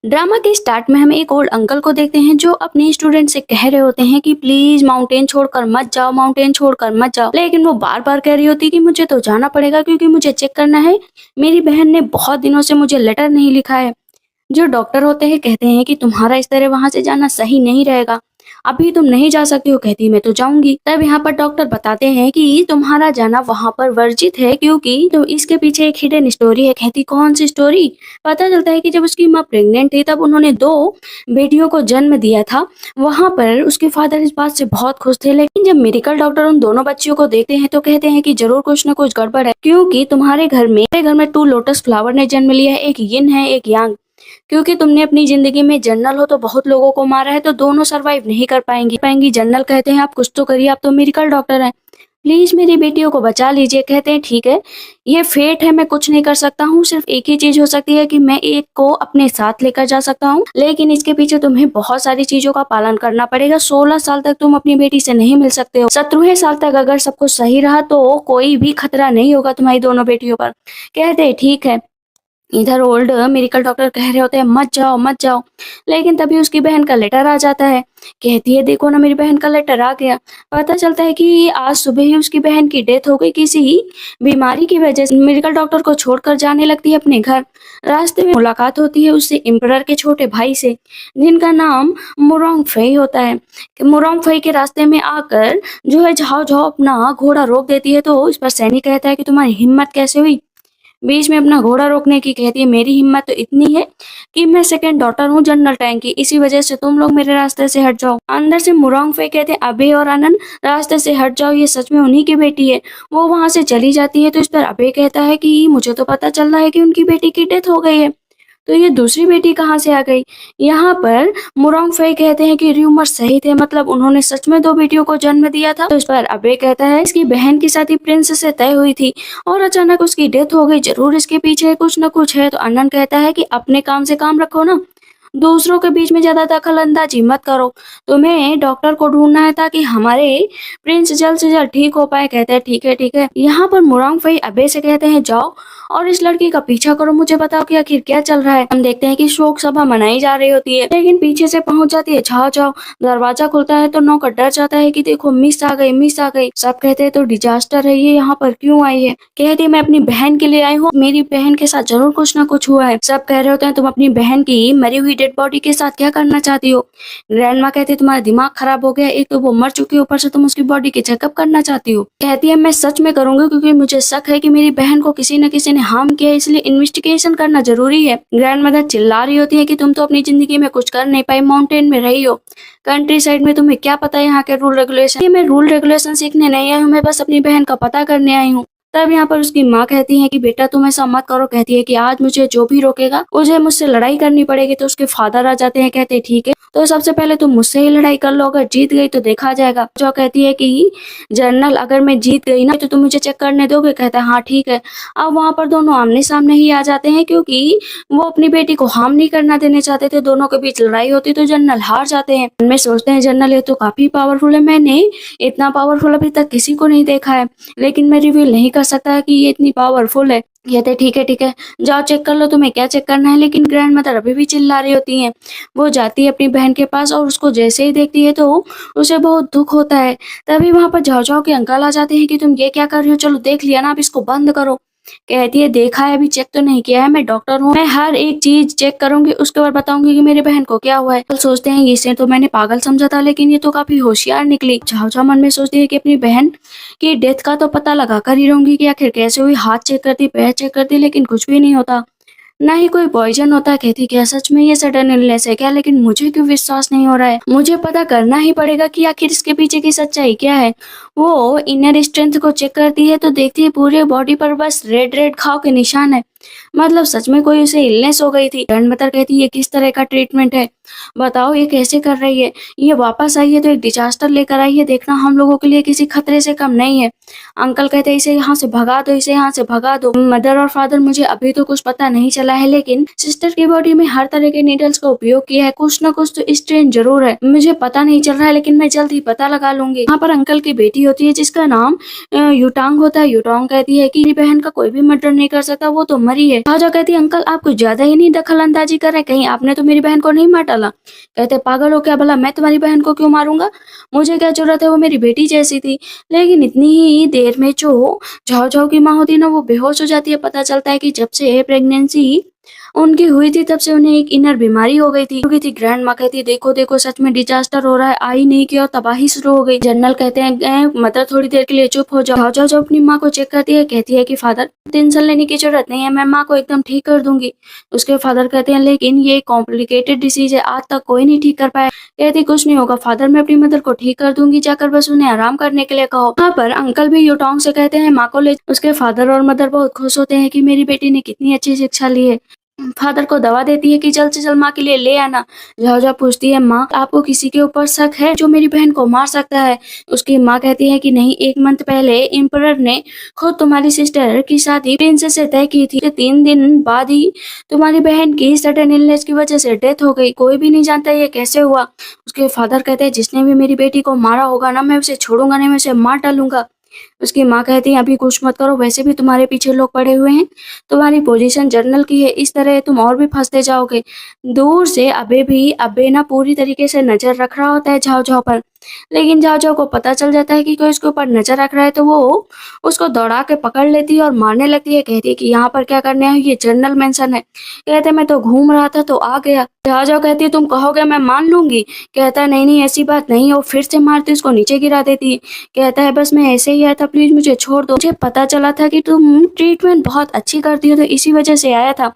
Drama के start में हम एक ओल्ड अंकल को देखते हैं जो अपने स्टूडेंट से कह रहे होते हैं कि प्लीज माउंटेन छोड़कर मत जाओ, माउंटेन छोड़कर मत जाओ। लेकिन वो बार बार कह रही होती है कि मुझे तो जाना पड़ेगा क्योंकि मुझे चेक करना है, मेरी बहन ने बहुत दिनों से मुझे लेटर नहीं लिखा है। जो डॉक्टर होते हैं कहते हैं कि तुम्हारा इस तरह वहां से जाना सही नहीं रहेगा, अभी तुम नहीं जा सकती हो। कहती मैं तो जाऊंगी। तब यहाँ पर डॉक्टर बताते हैं कि तुम्हारा जाना वहां पर वर्जित है क्योंकि तो इसके पीछे एक हिडन स्टोरी है। कहती कौन सी स्टोरी? पता चलता है कि जब उसकी माँ प्रेग्नेंट थी तब उन्होंने 2 बेटियों को जन्म दिया था। वहां पर उसके फादर इस बात से बहुत खुश थे, लेकिन जब मेडिकल डॉक्टर उन दोनों बच्चियों को देखते हैं तो कहते हैं कि जरूर कुछ न कुछ गड़बड़ है क्योंकि तुम्हारे घर में 2 लोटस फ्लावर ने जन्म लिया है, एक यिन है एक यांग। क्योंकि तुमने अपनी जिंदगी में जनरल हो तो बहुत लोगों को मारा है, तो दोनों सरवाइव नहीं कर पाएंगी। जनरल कहते हैं आप कुछ तो करिए, आप तो मेडिकल डॉक्टर हैं, प्लीज मेरी बेटियों को बचा लीजिए। कहते हैं ठीक है, ये फेट है, मैं कुछ नहीं कर सकता हूँ। सिर्फ एक ही चीज हो सकती है कि मैं एक को अपने साथ लेकर जा सकता हूँ, लेकिन इसके पीछे तुम्हें बहुत सारी चीजों का पालन करना पड़ेगा। 16 साल तक तुम अपनी बेटी से नहीं मिल सकते हो। 17वें साल तक अगर सब कुछ सही रहा तो कोई भी खतरा नहीं होगा तुम्हारी दोनों बेटियों पर। कहते हैं ठीक है। इधर ओल्ड मेडिकल डॉक्टर कह रहे होते हैं मत जाओ मत जाओ, लेकिन तभी उसकी बहन का लेटर आ जाता है। कहती है देखो ना मेरी बहन का लेटर आ गया। पता चलता है कि आज सुबह ही उसकी बहन की डेथ हो गई किसी बीमारी की वजह से। मेडिकल डॉक्टर को छोड़कर जाने लगती है अपने घर। रास्ते में मुलाकात होती है उससे एम्परर के छोटे भाई से, जिनका नाम मुरोंग फई होता है। मुरोंग फई के रास्ते में आकर जो है झाओ झाओ अपना घोड़ा रोक देती है, तो इस पर सैनिक कहता है कि तुम्हारी हिम्मत कैसे हुई बीच में अपना घोड़ा रोकने की। कहती है मेरी हिम्मत तो इतनी है कि मैं सेकंड डॉटर हूँ जनरल टैंक की, इसी वजह से तुम लोग मेरे रास्ते से हट जाओ। अंदर से मुरोंग फे कहते हैं अबे और आनंद रास्ते से हट जाओ, ये सच में उन्हीं की बेटी है। वो वहां से चली जाती है तो इस पर अबे कहता है कि मुझे तो पता चल रहा है कि उनकी बेटी की डेथ हो गई है, तो ये दूसरी बेटी कहाँ से आ गई? यहाँ पर मुरोंग फे कहते हैं कि र्यूमर सही थे, मतलब उन्होंने सच में 2 बेटियों को जन्म दिया था। तो इस पर अबे कहता है इसकी बहन की शादी प्रिंस से तय हुई थी और अचानक उसकी डेथ हो गई, जरूर इसके पीछे कुछ न कुछ है। तो अनंत कहता है कि अपने काम से काम रखो ना, दूसरों के बीच में ज्यादा दखल अंदाजी मत करो। तुम्हें डॉक्टर को ढूंढना है ताकि हमारे प्रिंस जल्द से जल्द ठीक हो पाए। कहते हैं ठीक है ठीक है। यहाँ पर मुरोंग फई अबे से कहते हैं जाओ और इस लड़की का पीछा करो, मुझे बताओ कि आखिर क्या चल रहा है। हम देखते हैं कि शोक सभा मनाई जा रही होती है, लेकिन पीछे से पहुंच जाती है छाओ छाओ। दरवाजा खुलता है तो नौकर डर जाता है कि देखो मिस आ गई मिस आ गई। सब कहते हैं तो डिजास्टर है ये, यहाँ पर क्यों आई है? कहती है मैं अपनी बहन के लिए आई हूँ, मेरी बहन के साथ जरूर कुछ ना कुछ हुआ है। सब कह रहे होते हैं तुम अपनी बहन की मरी हुई डेड बॉडी के साथ क्या करना चाहती हो? ग्रैंड माँ कहती है तुम्हारा दिमाग खराब हो गया, एक तो वो मर चुकी है, ऊपर से तुम उसकी बॉडी के चेकअप करना चाहती हो। कहती है मैं सच में करूंगी क्योंकि मुझे शक है कि मेरी बहन को किसी न किसी ने हार्म किया है, इसलिए इन्वेस्टिगेशन करना जरूरी है। ग्रैंड मदर चिल्ला रही होती है कि तुम तो अपनी जिंदगी में कुछ कर नहीं पाई, माउंटेन में रही हो, कंट्री साइड में, तुम्हें क्या पता है यहाँ के रूल रेगुलेशन। मैं रूल रेगुलेशन सीखने नहीं आई हूँ, मैं बस अपनी बहन का पता करने आई हूँ। तब यहाँ पर उसकी माँ कहती है कि बेटा तुम ऐसा मत करो। कहती है कि आज मुझे जो भी रोकेगा उसे मुझसे लड़ाई करनी पड़ेगी। तो उसके फादर आ जाते हैं, कहते हैं ठीक है तो सबसे पहले तुम मुझसे ही लड़ाई कर लो, अगर जीत गई तो देखा जाएगा। जो कहती है कि जनरल अगर मैं जीत गई ना तो तुम मुझे चेक करने दोगे? कहता है हाँ ठीक है। अब वहां पर दोनों आमने सामने ही आ जाते हैं क्योंकि वो अपनी बेटी को हार्म नहीं करना देने चाहते थे। दोनों के बीच लड़ाई होती तो जनरल हार जाते हैं। उनमें सोचते हैं जनरल ये तो काफी पावरफुल है, मैंने इतना पावरफुल अभी तक किसी को नहीं देखा है, लेकिन मैं रिवील नहीं कर सकता कि ये इतनी पावरफुल है। कहते ठीक है जाओ चेक कर लो, तुम्हें क्या चेक करना है। लेकिन ग्रैंड मदर अभी भी चिल्ला रही होती हैं। वो जाती है अपनी बहन के पास और उसको जैसे ही देखती है तो उसे बहुत दुख होता है। तभी वहां पर जाओ जाओ के अंकल आ जाते हैं कि तुम ये क्या कर रही हो, चलो देख लिया ना, अब इसको बंद करो। कहती है देखा है, अभी चेक तो नहीं किया है, मैं डॉक्टर हूँ, मैं हर एक चीज चेक करूंगी, उसके बाद बताऊंगी कि मेरी बहन को क्या हुआ है। सोचते हैं इसे तो मैंने पागल समझा था, लेकिन ये तो काफी होशियार निकली। झाओ झाओ मन में सोचती है कि अपनी बहन की डेथ का तो पता लगा कर ही रहूंगी कि आखिर कैसे हुई। हाथ चेक करती, पैर चेक करती, लेकिन कुछ भी नहीं होता, ना ही कोई पॉइजन होता। कहती क्या सच में ये सडन इलनेस है क्या? लेकिन मुझे क्यों विश्वास नहीं हो रहा है, मुझे पता करना ही पड़ेगा कि आखिर इसके पीछे की सच्चाई क्या है। वो इनर स्ट्रेंथ को चेक करती है तो देखती है पूरे बॉडी पर बस रेड रेड घाव के निशान है, मतलब सच में कोई उसे इलनेस हो गई थी। ग्रैंड मदर कहती है ये किस तरह का ट्रीटमेंट है, बताओ ये कैसे कर रही है, ये वापस आई है तो एक डिजास्टर लेकर आई है, देखना हम लोगों के लिए किसी खतरे से कम नहीं है। अंकल कहते हैं इसे यहाँ से भगा दो, इसे यहाँ से भगा दो। मदर और फादर मुझे अभी तो कुछ पता नहीं चला है, लेकिन सिस्टर की बॉडी में हर तरह के नीडल्स का उपयोग किया है, कुछ न कुछ तो स्ट्रेन जरूर है, मुझे पता नहीं चल रहा है, लेकिन मैं जल्द ही पता लगा लूंगी। यहाँ पर अंकल की बेटी होती है जिसका नाम युटांग होता है। युटांग कहती है कि मेरी बहन का कोई भी मर्डर नहीं कर सकता, वो तो मरी है। झाओ झाओ कहती है अंकल आप कुछ ज्यादा ही नहीं दखल अंदाजी कर रहे, कहीं आपने तो मेरी बहन को नहीं मार डाला। कहते पागल हो क्या, भला मैं तुम्हारी बहन को क्यों मारूंगा, मुझे क्या जरूरत है, वो मेरी बेटी जैसी थी। लेकिन इतनी ही देर में जो झाओ झाओ की माँ होती है ना वो बेहोश हो जाती है। पता चलता है कि जब से प्रेगनेंसी उनकी हुई थी तब से उन्हें एक इनर बीमारी हो गई थी। ग्रैंड माँ कहती है देखो देखो सच में डिजास्टर हो रहा है, आई नहीं की और तबाही शुरू हो गई। जनरल कहते हैं मदर थोड़ी देर के लिए चुप हो जाओ। जाओ जाओ जो अपनी माँ को चेक करती है कहती है कि फादर टेंशन लेने की जरूरत नहीं है, मैं माँ को एकदम ठीक कर दूंगी। उसके फादर कहते हैं लेकिन ये कॉम्प्लिकेटेड डिसीज है, आज तक कोई नहीं ठीक कर पाया। कहती कुछ नहीं होगा फादर, मैं अपनी मदर को ठीक कर दूंगी, जाकर बस उन्हें आराम करने के लिए कहो। वहाँ पर अंकल भी यूटोंग से कहते हैं माँ को ले। उसके फादर और मदर बहुत खुश होते हैं कि मेरी बेटी ने कितनी अच्छी शिक्षा ली है। फादर को दवा देती है कि जल्द से जल्द माँ के लिए ले आना। झाओ झाओ पूछती है माँ आपको किसी के ऊपर शक है जो मेरी बहन को मार सकता है। उसकी माँ कहती है कि नहीं, 1 मंथ पहले एम्परर ने खुद तुम्हारी सिस्टर की शादी प्रिंसेस से तय की थी। 3 दिन बाद ही तुम्हारी बहन की सडन इलनेस की वजह से डेथ हो गई, कोई भी नहीं जानता ये कैसे हुआ। उसके फादर कहते हैं जिसने भी मेरी बेटी को मारा होगा ना मैं उसे छोड़ूंगा नहीं, मैं उसे मार डालूंगा। उसकी माँ कहती है अभी कुछ मत करो, वैसे भी तुम्हारे पीछे लोग पड़े हुए हैं, तुम्हारी पोजीशन जर्नल की है, इस तरह तुम और भी फंसते जाओगे। दूर से अबे ना पूरी तरीके से नजर रख रहा होता है झाओ झाओ पर। लेकिन झाओ झाओ को पता चल जाता है कि कोई उसके ऊपर नजर रख रहा है तो वो उसको दौड़ा के पकड़ लेती है और मारने लगती है। कहती है कि यहाँ पर क्या करने है, ये जर्नल मेंशन है। कहते मैं तो घूम रहा था तो आ गया। झाओ झाओ कहती है तुम कहोगे मैं मान लूंगी। कहता है नहीं नहीं ऐसी बात नहीं है। वो फिर से मारती उसको नीचे गिरा देती है। कहता है बस मैं ऐसे ही आया था, प्लीज मुझे छोड़ दो, मुझे पता चला था कि तुम ट्रीटमेंट बहुत अच्छी करती हो तो इसी वजह से आया था।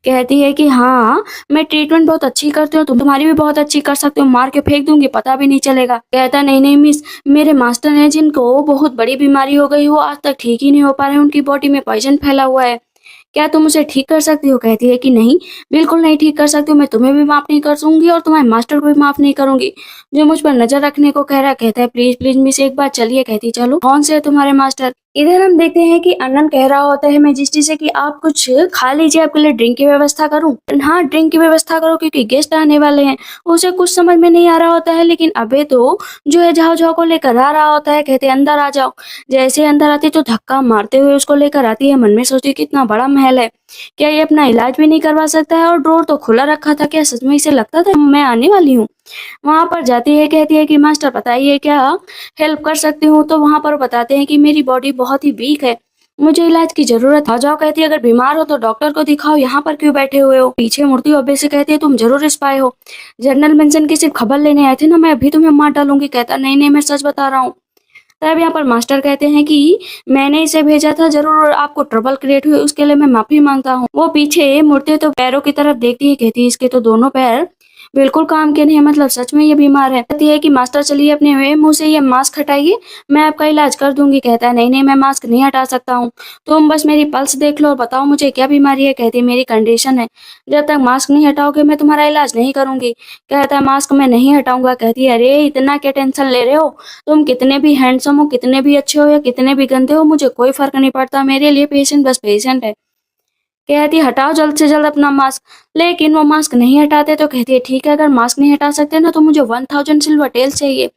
कहती है कि हाँ मैं ट्रीटमेंट बहुत अच्छी करती हूँ, तुम्हारी भी बहुत अच्छी कर सकती हूँ, मार के फेंक दूंगी पता भी नहीं चलेगा। कहता नहीं नहीं मिस, मेरे मास्टर हैं जिनको बहुत बड़ी बीमारी हो गई, वो आज तक ठीक ही नहीं हो पा रहे, उनकी बॉडी में पॉइजन फैला हुआ है, क्या तुम उसे ठीक कर सकती हो। कहती है कि नहीं बिल्कुल नहीं ठीक कर सकती हूँ, मैं तुम्हें भी माफ नहीं कर दूंगी और तुम्हारे मास्टर को भी माफ नहीं करूंगी जो मुझ पर नजर रखने को कह रहा है। कहता है प्लीज प्लीज मिस एक बार चलिए। कहती चलो कौन से है तुम्हारे मास्टर। इधर हम देखते हैं कि अनन कह रहा होता है मैजिस्ट्री से कि आप कुछ खा लीजिए, आपके लिए ड्रिंक की व्यवस्था करूं। हाँ ड्रिंक की व्यवस्था करो क्योंकि गेस्ट आने वाले हैं। उसे कुछ समझ में नहीं आ रहा होता है लेकिन अबे तो जो है झाओ झाओ को लेकर आ रहा होता है। कहते अंदर आ जाओ। जैसे अंदर आती तो धक्का मारते हुए उसको लेकर आती है। मन में सोचती कितना बड़ा महल है, क्या ये अपना इलाज भी नहीं करवा सकता है, और डोर तो खुला रखा था, क्या सच में इसे लगता था मैं आने वाली हूँ। वहां पर जाती है, कहती है कि मास्टर बताइए क्या हेल्प कर सकती हूँ। तो वहां पर बताते हैं कि मेरी बॉडी बहुत ही वीक है, मुझे इलाज की जरूरत है। जाओ कहती है अगर बीमार हो तो डॉक्टर को दिखाओ, यहाँ पर क्यों बैठे हुए हो। पीछे मुड़ती हुई अब्बे से कहती है तुम जरूर स्पाई हो, जनरल मेंशन की सिर्फ खबर लेने आए थे ना, मैं अभी तुम्हें मार डालूंगी। कहता नहीं नहीं मैं सच बता रहा हूँ। तब यहाँ पर मास्टर कहते हैं कि मैंने इसे भेजा था, जरूर आपको ट्रबल क्रिएट हुई उसके लिए मैं माफी मांगता हूँ। वो पीछे मुड़ते तो पैरों की तरफ देखती है, कहती है इसके तो दोनों पैर बिल्कुल काम के नहीं है, मतलब सच में ये बीमार है। कहती है कि मास्टर चलिए अपने मुंह से ये मास्क हटाइए, मैं आपका इलाज कर दूंगी। कहता है नहीं नहीं मैं मास्क नहीं हटा सकता हूँ, तुम बस मेरी पल्स देख लो और बताओ मुझे क्या बीमारी है। कहती है मेरी कंडीशन है, जब तक मास्क नहीं हटाओगे मैं तुम्हारा इलाज नहीं करूंगी। कहता है मास्क मैं नहीं हटाऊंगा। कहती है अरे इतना क्या टेंशन ले रहे हो, तुम कितने भी हैंडसम हो, कितने भी अच्छे हो या कितने भी गंदे हो, मुझे कोई फर्क नहीं पड़ता, मेरे लिए पेशेंट बस पेशेंट है। कहती है हटाओ जल्द से जल्द अपना मास्क। लेकिन वो मास्क नहीं हटाते तो कहती है ठीक है अगर मास्क नहीं हटा सकते ना तो मुझे 1000 सिल्वर टेल्स चाहिए।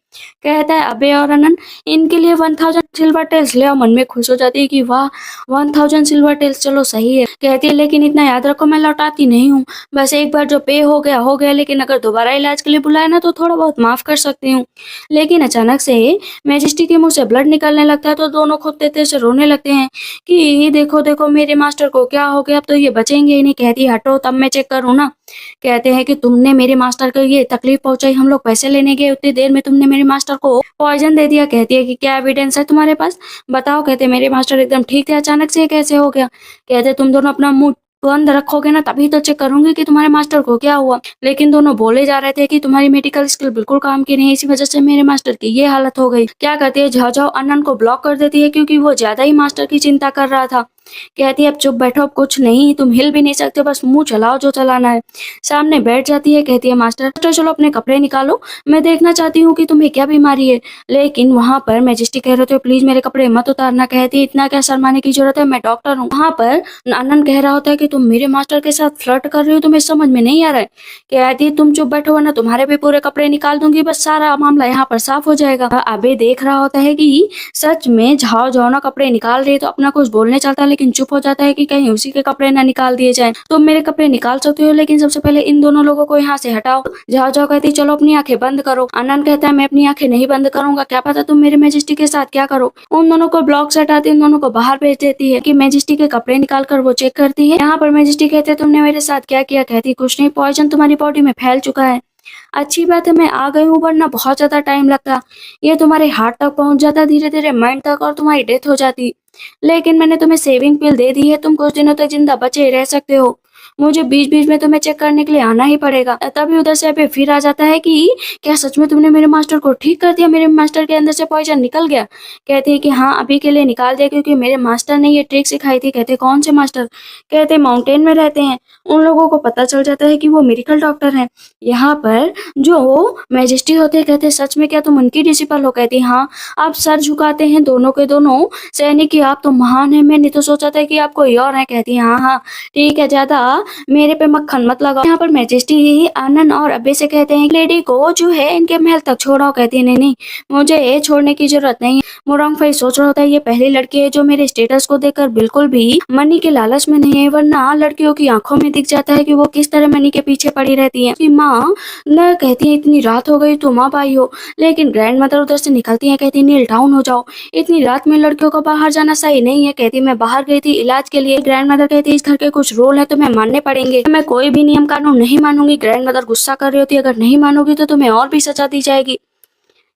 कहता है अबे और अनन इनके लिए 1000 सिल्वर टेल्स ले आओ। मन में खुश हो जाती है कि वाह 1000 सिल्वर टेल्स चलो सही है। कहती है लेकिन इतना याद रखो मैं लौटाती नहीं हूँ, बस एक बार जो पे हो गया, लेकिन अगर दोबारा इलाज के लिए बुलाए ना तो थोड़ा बहुत माफ कर सकती हूँ। लेकिन अचानक से मैजिस्ट्री के मुंह से ब्लड निकलने लगता है तो दोनों खुद तेज से रोने लगते हैं कि देखो देखो मेरे मास्टर को क्या हो गया, अब तो ये बचेंगे ही नहीं। कहती है हटो तब मैं चेक करूँ ना। कहते हैं कि तुमने मेरे मास्टर को ये तकलीफ पहुंचाई, हम लोग पैसे लेने गए उतनी देर में तुमने मेरे मास्टर को पॉइजन दे दिया। कहती है कि क्या एविडेंस है तुम्हारे पास, बताओ। कहते मेरे मास्टर एकदम ठीक थे, अचानक से ये कैसे हो गया। कहते तुम दोनों अपना मुंह बंद रखोगे ना तभी तो चेक करूंगी कि तुम्हारे मास्टर को क्या हुआ। लेकिन दोनों बोले जा रहे थे कि तुम्हारी मेडिकल स्किल बिल्कुल काम की नहीं, इसी वजह से मेरे मास्टर की ये हालत हो गई। क्या करती है झाओ झाओ अनन को ब्लॉक कर देती है क्योंकि वो ज्यादा ही मास्टर की चिंता कर रहा था। कहती है अब चुप बैठो, अब कुछ नहीं, तुम हिल भी नहीं सकते, बस मुंह चलाओ जो चलाना है। सामने बैठ जाती है, कहती है मास्टर चलो अपने कपड़े निकालो, मैं देखना चाहती हूँ कि तुम्हें क्या बीमारी है। लेकिन वहां पर मैजिस्ट्री कह रहे थे प्लीज मेरे कपड़े मत उतारना। कहती है इतना क्या शर्माने की जरूरत है, मैं डॉक्टर हूँ। वहां पर आनंद कह रहा होता है कि तुम मेरे मास्टर के साथ फ्लर्ट कर रही हो, तुम्हें समझ में नहीं आ रहा है। कहती है तुम चुप बैठो वरना तुम्हारे भी पूरे कपड़े निकाल दूंगी, बस सारा मामला यहाँ पर साफ हो जाएगा। अबे देख रहा होता है कि सच में झाओ झाओ ना कपड़े निकाल रही है तो अपना कुछ बोलने चलता लेकिन चुप हो जाता है कि कहीं उसी के कपड़े ना निकाल दिए जाए। तुम मेरे कपड़े निकाल सकते हो, लेकिन सबसे पहले इन दोनों लोगों को यहाँ से हटाओ। जाओ जाओ कहती चलो अपनी आंखें बंद करो। आनंद कहता है मैं अपनी आंखें नहीं बंद करूंगा, क्या पता तुम मेरे मैजेस्टी के साथ क्या करो। उन दोनों को ब्लॉक से हटाती उन दोनों को बाहर भेज देती है कि मैजेस्टी के कपड़े निकाल कर वो चेक करती है। यहाँ पर मैजेस्टी कहते हैं तुमने मेरे साथ क्या किया। कहती कुछ नहीं, पॉइजन तुम्हारी बॉडी में फैल चुका है। अच्छी बात है मैं आ गई हूँ, वरना बहुत ज्यादा टाइम लगता, ये तुम्हारे हार्ट तक पहुंच जाता, धीरे धीरे माइंड तक, और तुम्हारी डेथ हो जाती। लेकिन मैंने तुम्हें सेविंग पिल दे दी है, तुम कुछ दिनों तक जिंदा बचे रह सकते हो। मुझे बीच बीच में तुम्हें चेक करने के लिए आना ही पड़ेगा। तभी उधर से अबे फिर आ जाता है कि क्या सच में तुमने मेरे मास्टर को ठीक कर दिया, मेरे मास्टर के अंदर से पॉइजन निकल गया। कहते हैं कि हाँ अभी के लिए निकाल दिया, क्योंकि मेरे मास्टर ने ये ट्रिक सिखाई थी। कहते कौन से मास्टर। कहते माउंटेन में रहते हैं। उन लोगों को पता चल जाता है कि वो मेडिकल डॉक्टर हैं। यहाँ पर जो मैजेस्टी होते हैं कहते सच में क्या तुम उनकी डिसिपल हो। कहती हाँ। आप सर झुकाते हैं दोनों के दोनों सैनिक की, आप तो महान है, मैंने तो सोचा था कि आप कोई और है। कहती हाँ हाँ ठीक है, ज्यादा मेरे पे मक्खन मत लगाओ। यहाँ पर मैजेस्टी आनंद और अब्बे से कहते हैं लेडी को जो है इनके महल तक छोड़ाओ। कहती है नहीं नहीं मुझे छोड़ने की जरूरत नहीं है। मुरंगफई सोच रहा होता है ये पहली लड़की है जो मेरे स्टेटस को देखकर बिल्कुल भी मनी के लालच में नहीं है, वरना लड़कियों की आंखों में दिख जाता है कि वो किस तरह मनी के पीछे पड़ी रहती है। कि माँ न कहती है इतनी रात हो गई तुम अब आई हो, लेकिन ग्रैंड मदर उधर से निकलती है। कहती नील डाउन हो जाओ, इतनी रात में लड़कियों को बाहर जाना सही नहीं है। कहती मैं बाहर गई थी इलाज के लिए। ग्रैंड मदर कहती इस घर के कुछ रूल है तुम्हें मानने पड़ेंगे, मैं कोई भी नियम कानून नहीं मानूंगी। ग्रैंड मदर गुस्सा कर रही होती है, अगर नहीं मानोगी तो तुम्हें और भी सजा दी जाएगी।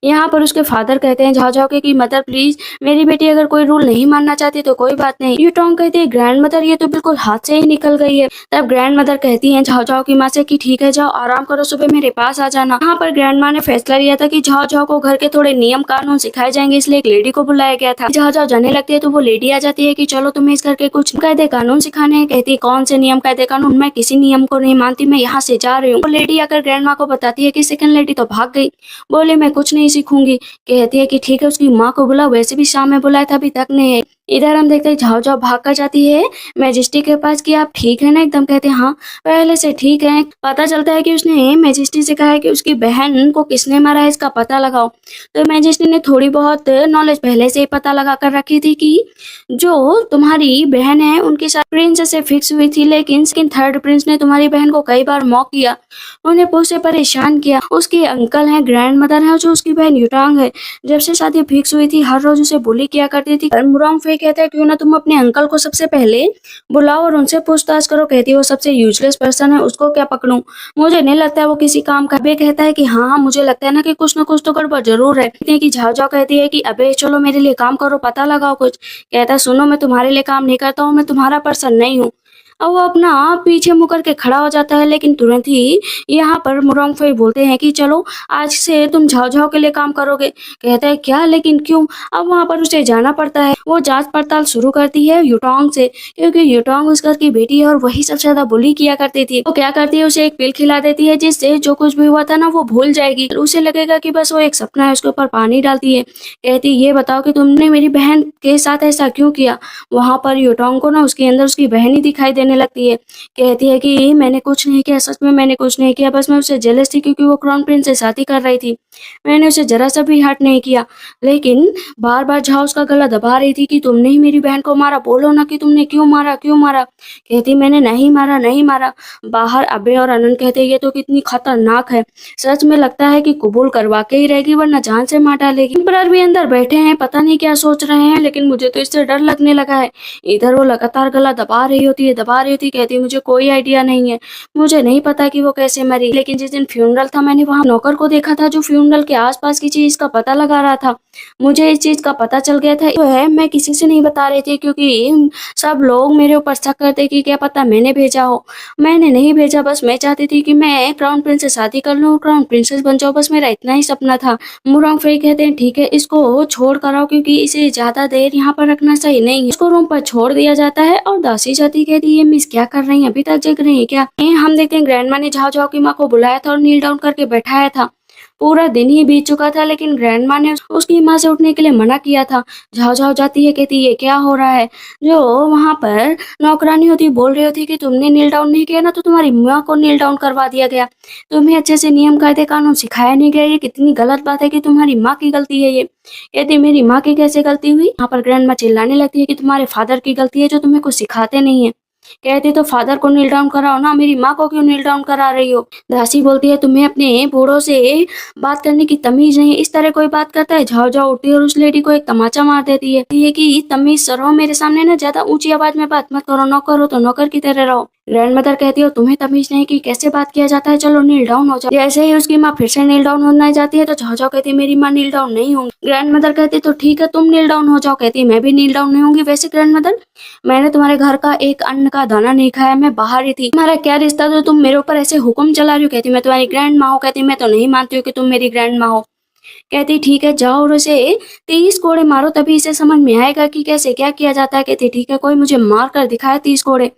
यहाँ पर उसके फादर कहते हैं झाओ झाओ के कि मदर प्लीज मेरी बेटी अगर कोई रूल नहीं मानना चाहती तो कोई बात नहीं। यूटोंग कहते हैं ग्रैंड मदर ये तो बिल्कुल हाथ से ही निकल गई है। तब ग्रैंड मदर कहती हैं झाओ झाओ की माँ से कि ठीक है जाओ आराम करो, सुबह मेरे पास आ जाना। यहाँ पर ग्रैंड माँ ने फैसला लिया था कि झाओ झाओ को घर के थोड़े नियम कानून सिखाए जाएंगे, इसलिए एक लेडी को बुलाया गया था। झाओ झाओ जाने लगती है तो वो लेडी आ जाती है कि चलो तुम्हें इस घर के कुछ कायदे कानून सिखाने हैं। कहती है कौन से नियम कायदे कानून, मैं किसी नियम को नहीं मानती, मैं यहाँ से जा रही हूँ। लेडी आकर ग्रैंड माँ को बताती है कि सेकंड लेडी तो भाग गई, बोले मैं कुछ नहीं सीखूंगी। कहती है कि ठीक है उसकी माँ को बुला, वैसे भी शाम में बुलाया था अभी तक नहीं है। इधर हम देखते हैं झाओ झाओ भाग कर जाती है मैजेस्टी के पास कि आप ठीक है ना एकदम। कहते हैं हाँ पहले से ठीक है। पता चलता है कि उसने मैजेस्टी से कहा है कि उसकी बहन को किसने मारा है इसका पता लगाओ। तो मैजेस्टी ने थोड़ी बहुत नॉलेज पहले से ही पता लगा कर रखी थी कि जो तुम्हारी बहन है उनके साथ प्रिंस से फिक्स हुई थी, लेकिन थर्ड प्रिंस ने तुम्हारी बहन को कई बार मॉक किया, उन्हें उससे परेशान किया। उसके अंकल हैं ग्रैंड मदर है, जो उसकी बहन यूटांग है, जब से शादी फिक्स हुई थी हर रोज उसे बुली किया करती थी। मुरंगफई कहता है क्यों ना तुम अपने अंकल को सबसे पहले बुलाओ और उनसे पूछताछ करो। कहती है वो सबसे यूजलेस पर्सन है, उसको क्या पकड़ूं, मुझे नहीं लगता है वो किसी काम का। अबे कहता है कि हाँ मुझे लगता है ना कि कुछ ना कुछ तो गड़बड़ जरूर है। कहते हैं कि झाओ झाओ कहती है कि अबे चलो मेरे लिए काम करो, पता लगाओ कुछ। कहता है सुनो मैं तुम्हारे लिए काम नहीं करता हूँ, मैं तुम्हारा पर्सन नहीं हूँ। अब वो अपना पीछे मुड़ करके खड़ा हो जाता है, लेकिन तुरंत ही यहाँ पर मुरंगफई बोलते हैं कि चलो आज से तुम झाओ झाओ के लिए काम करोगे। कहता है क्या, लेकिन क्यों। अब वहाँ पर उसे जाना पड़ता है। वो जांच पड़ताल शुरू करती है यूटोंग से, क्योंकि यूटोंग उस घर की बेटी है और वही सबसे ज्यादा बुली किया करती थी। वो क्या करती है उसे एक पिल खिला देती है, जिससे जो कुछ भी हुआ था ना वो भूल जाएगी, उसे लगेगा कि बस वो एक सपना है। उसके ऊपर पानी डालती है, कहती ये बताओ कि तुमने मेरी बहन के साथ ऐसा क्यों किया। वहाँ पर यूटोंग को ना उसके अंदर उसकी बहन ही दिखाई देने लगती है। कहती है कि मैंने कुछ नहीं किया, सच में मैंने कुछ नहीं किया, बस मैं उससे जेलस थी क्योंकि वो क्राउन प्रिंस से शादी कर रही थी, मैंने उसे जरा सा भी हर्ट नहीं किया। लेकिन बार बार झाओ उसका गला दबा रही थी कि तुमने ही मेरी बहन को मारा, बोलो ना कि तुमने क्यों मारा क्यों मारा। कहती मैंने नहीं मारा नहीं मारा। बाहर अबे और अनंत कहते ये तो कितनी खतरनाक है, सच में लगता है कि कबूल करवा के ही रहेगी वरना जान से मार डालेगी। एम्परर भी अंदर बैठे हैं, पता नहीं क्या सोच रहे हैं, लेकिन मुझे तो इससे डर लगने लगा है। इधर वो लगातार गला दबा रही होती है दबा रही होती है। कहती मुझे कोई आइडिया नहीं है, मुझे नहीं पता कि वो कैसे मरी, लेकिन जिस दिन फ्यूनरल था मैंने वहाँ नौकर को देखा था जो फ्यूनरल के आसपास की चीज का पता लगा रहा था, मुझे इस चीज का पता चल गया था। तो है मैं किसी से नहीं बता रही थी क्योंकि सब लोग मेरे ऊपर शक करते कि क्या पता मैंने भेजा हो। मैंने नहीं भेजा, बस मैं चाहती थी कि मैं क्राउन प्रिंस से शादी कर लूं और क्राउन प्रिंसेस बन जाऊं, बस मेरा इतना ही सपना था। मुरंगफई कहते हैं ठीक है इसको छोड़ कर आओ, क्योंकि इसे ज्यादा देर यहाँ पर रखना सही नहीं है। इसको रूम पर छोड़ दिया जाता है और दासी जाती कहती है मिस क्या कर रही है, अभी तक जग रही है क्या। हम देखते हैं ग्रैंडमा ने झाओ झाओ की माँ को बुलाया था और नील डाउन करके बैठाया था। पूरा दिन ही बीत चुका था लेकिन ग्रैंडमा ने उसकी माँ से उठने के लिए मना किया था। झाओ झाओ जाती है, कहती ये क्या हो रहा है। जो वहाँ पर नौकरानी होती बोल रही होती कि तुमने नील डाउन नहीं किया ना तो तुम्हारी माँ को नील डाउन करवा दिया गया। तुम्हें अच्छे से नियम कायदे कानून सिखाया नहीं गया। ये कितनी गलत बात है कि तुम्हारी माँ की गलती है ये। कहती मेरी माँ की कैसे गलती हुई। यहाँ पर ग्रैंडमा चिल्लाने लगती है कि तुम्हारे फादर की गलती है जो तुम्हें कुछ सिखाते नहीं है। कहती तो फादर को नील डाउन कराओ ना, मेरी माँ को क्यों नील डाउन करा रही हो। दासी बोलती है तुम्हें अपने बूढ़ों से बात करने की तमीज नहीं, इस तरह कोई बात करता है। झाओ झाओ उठती है और उस लेडी को एक तमाचा मार देती है। ये कि तमीज से रहो, मेरे सामने ना ज्यादा ऊंची आवाज में बात मत करो, नौकर हो तो नौकर की तरह रहो। ग्रैंड मदर कहती है तुम्हें तमीज नहीं कि कैसे बात किया जाता है, चलो नील डाउन हो जाओ। जैसे ही उसकी माँ फिर से नील डाउन होने जाती है तो झाओ झाओ कहती है मेरी माँ नील डाउन नहीं होंगी। ग्रैंड मदर कहती तो ठीक है तुम नील डाउन हो जाओ। कहती मैं भी नील डाउन नहीं होंगी। वैसे ग्रैंड मदर मैंने तुम्हारे घर का एक अन्न का दाना नहीं खाया, मैं बाहर ही थी। तुम्हारा क्या रिश्ता तो तुम मेरे ऊपर ऐसे हुक्म चला रही हो। कहती मैं तुम्हारी ग्रैंड माँ हूँ। कहती मैं तो नहीं मानती हूँ कि तुम मेरी ग्रैंड माँ हो। कहती ठीक है जाओ और उसे 30 कोड़े मारो तभी इसे समझ में आएगा कि कैसे क्या किया जाता है। कहती ठीक है कोई मुझे मार कर दिखाए 30 कोड़े।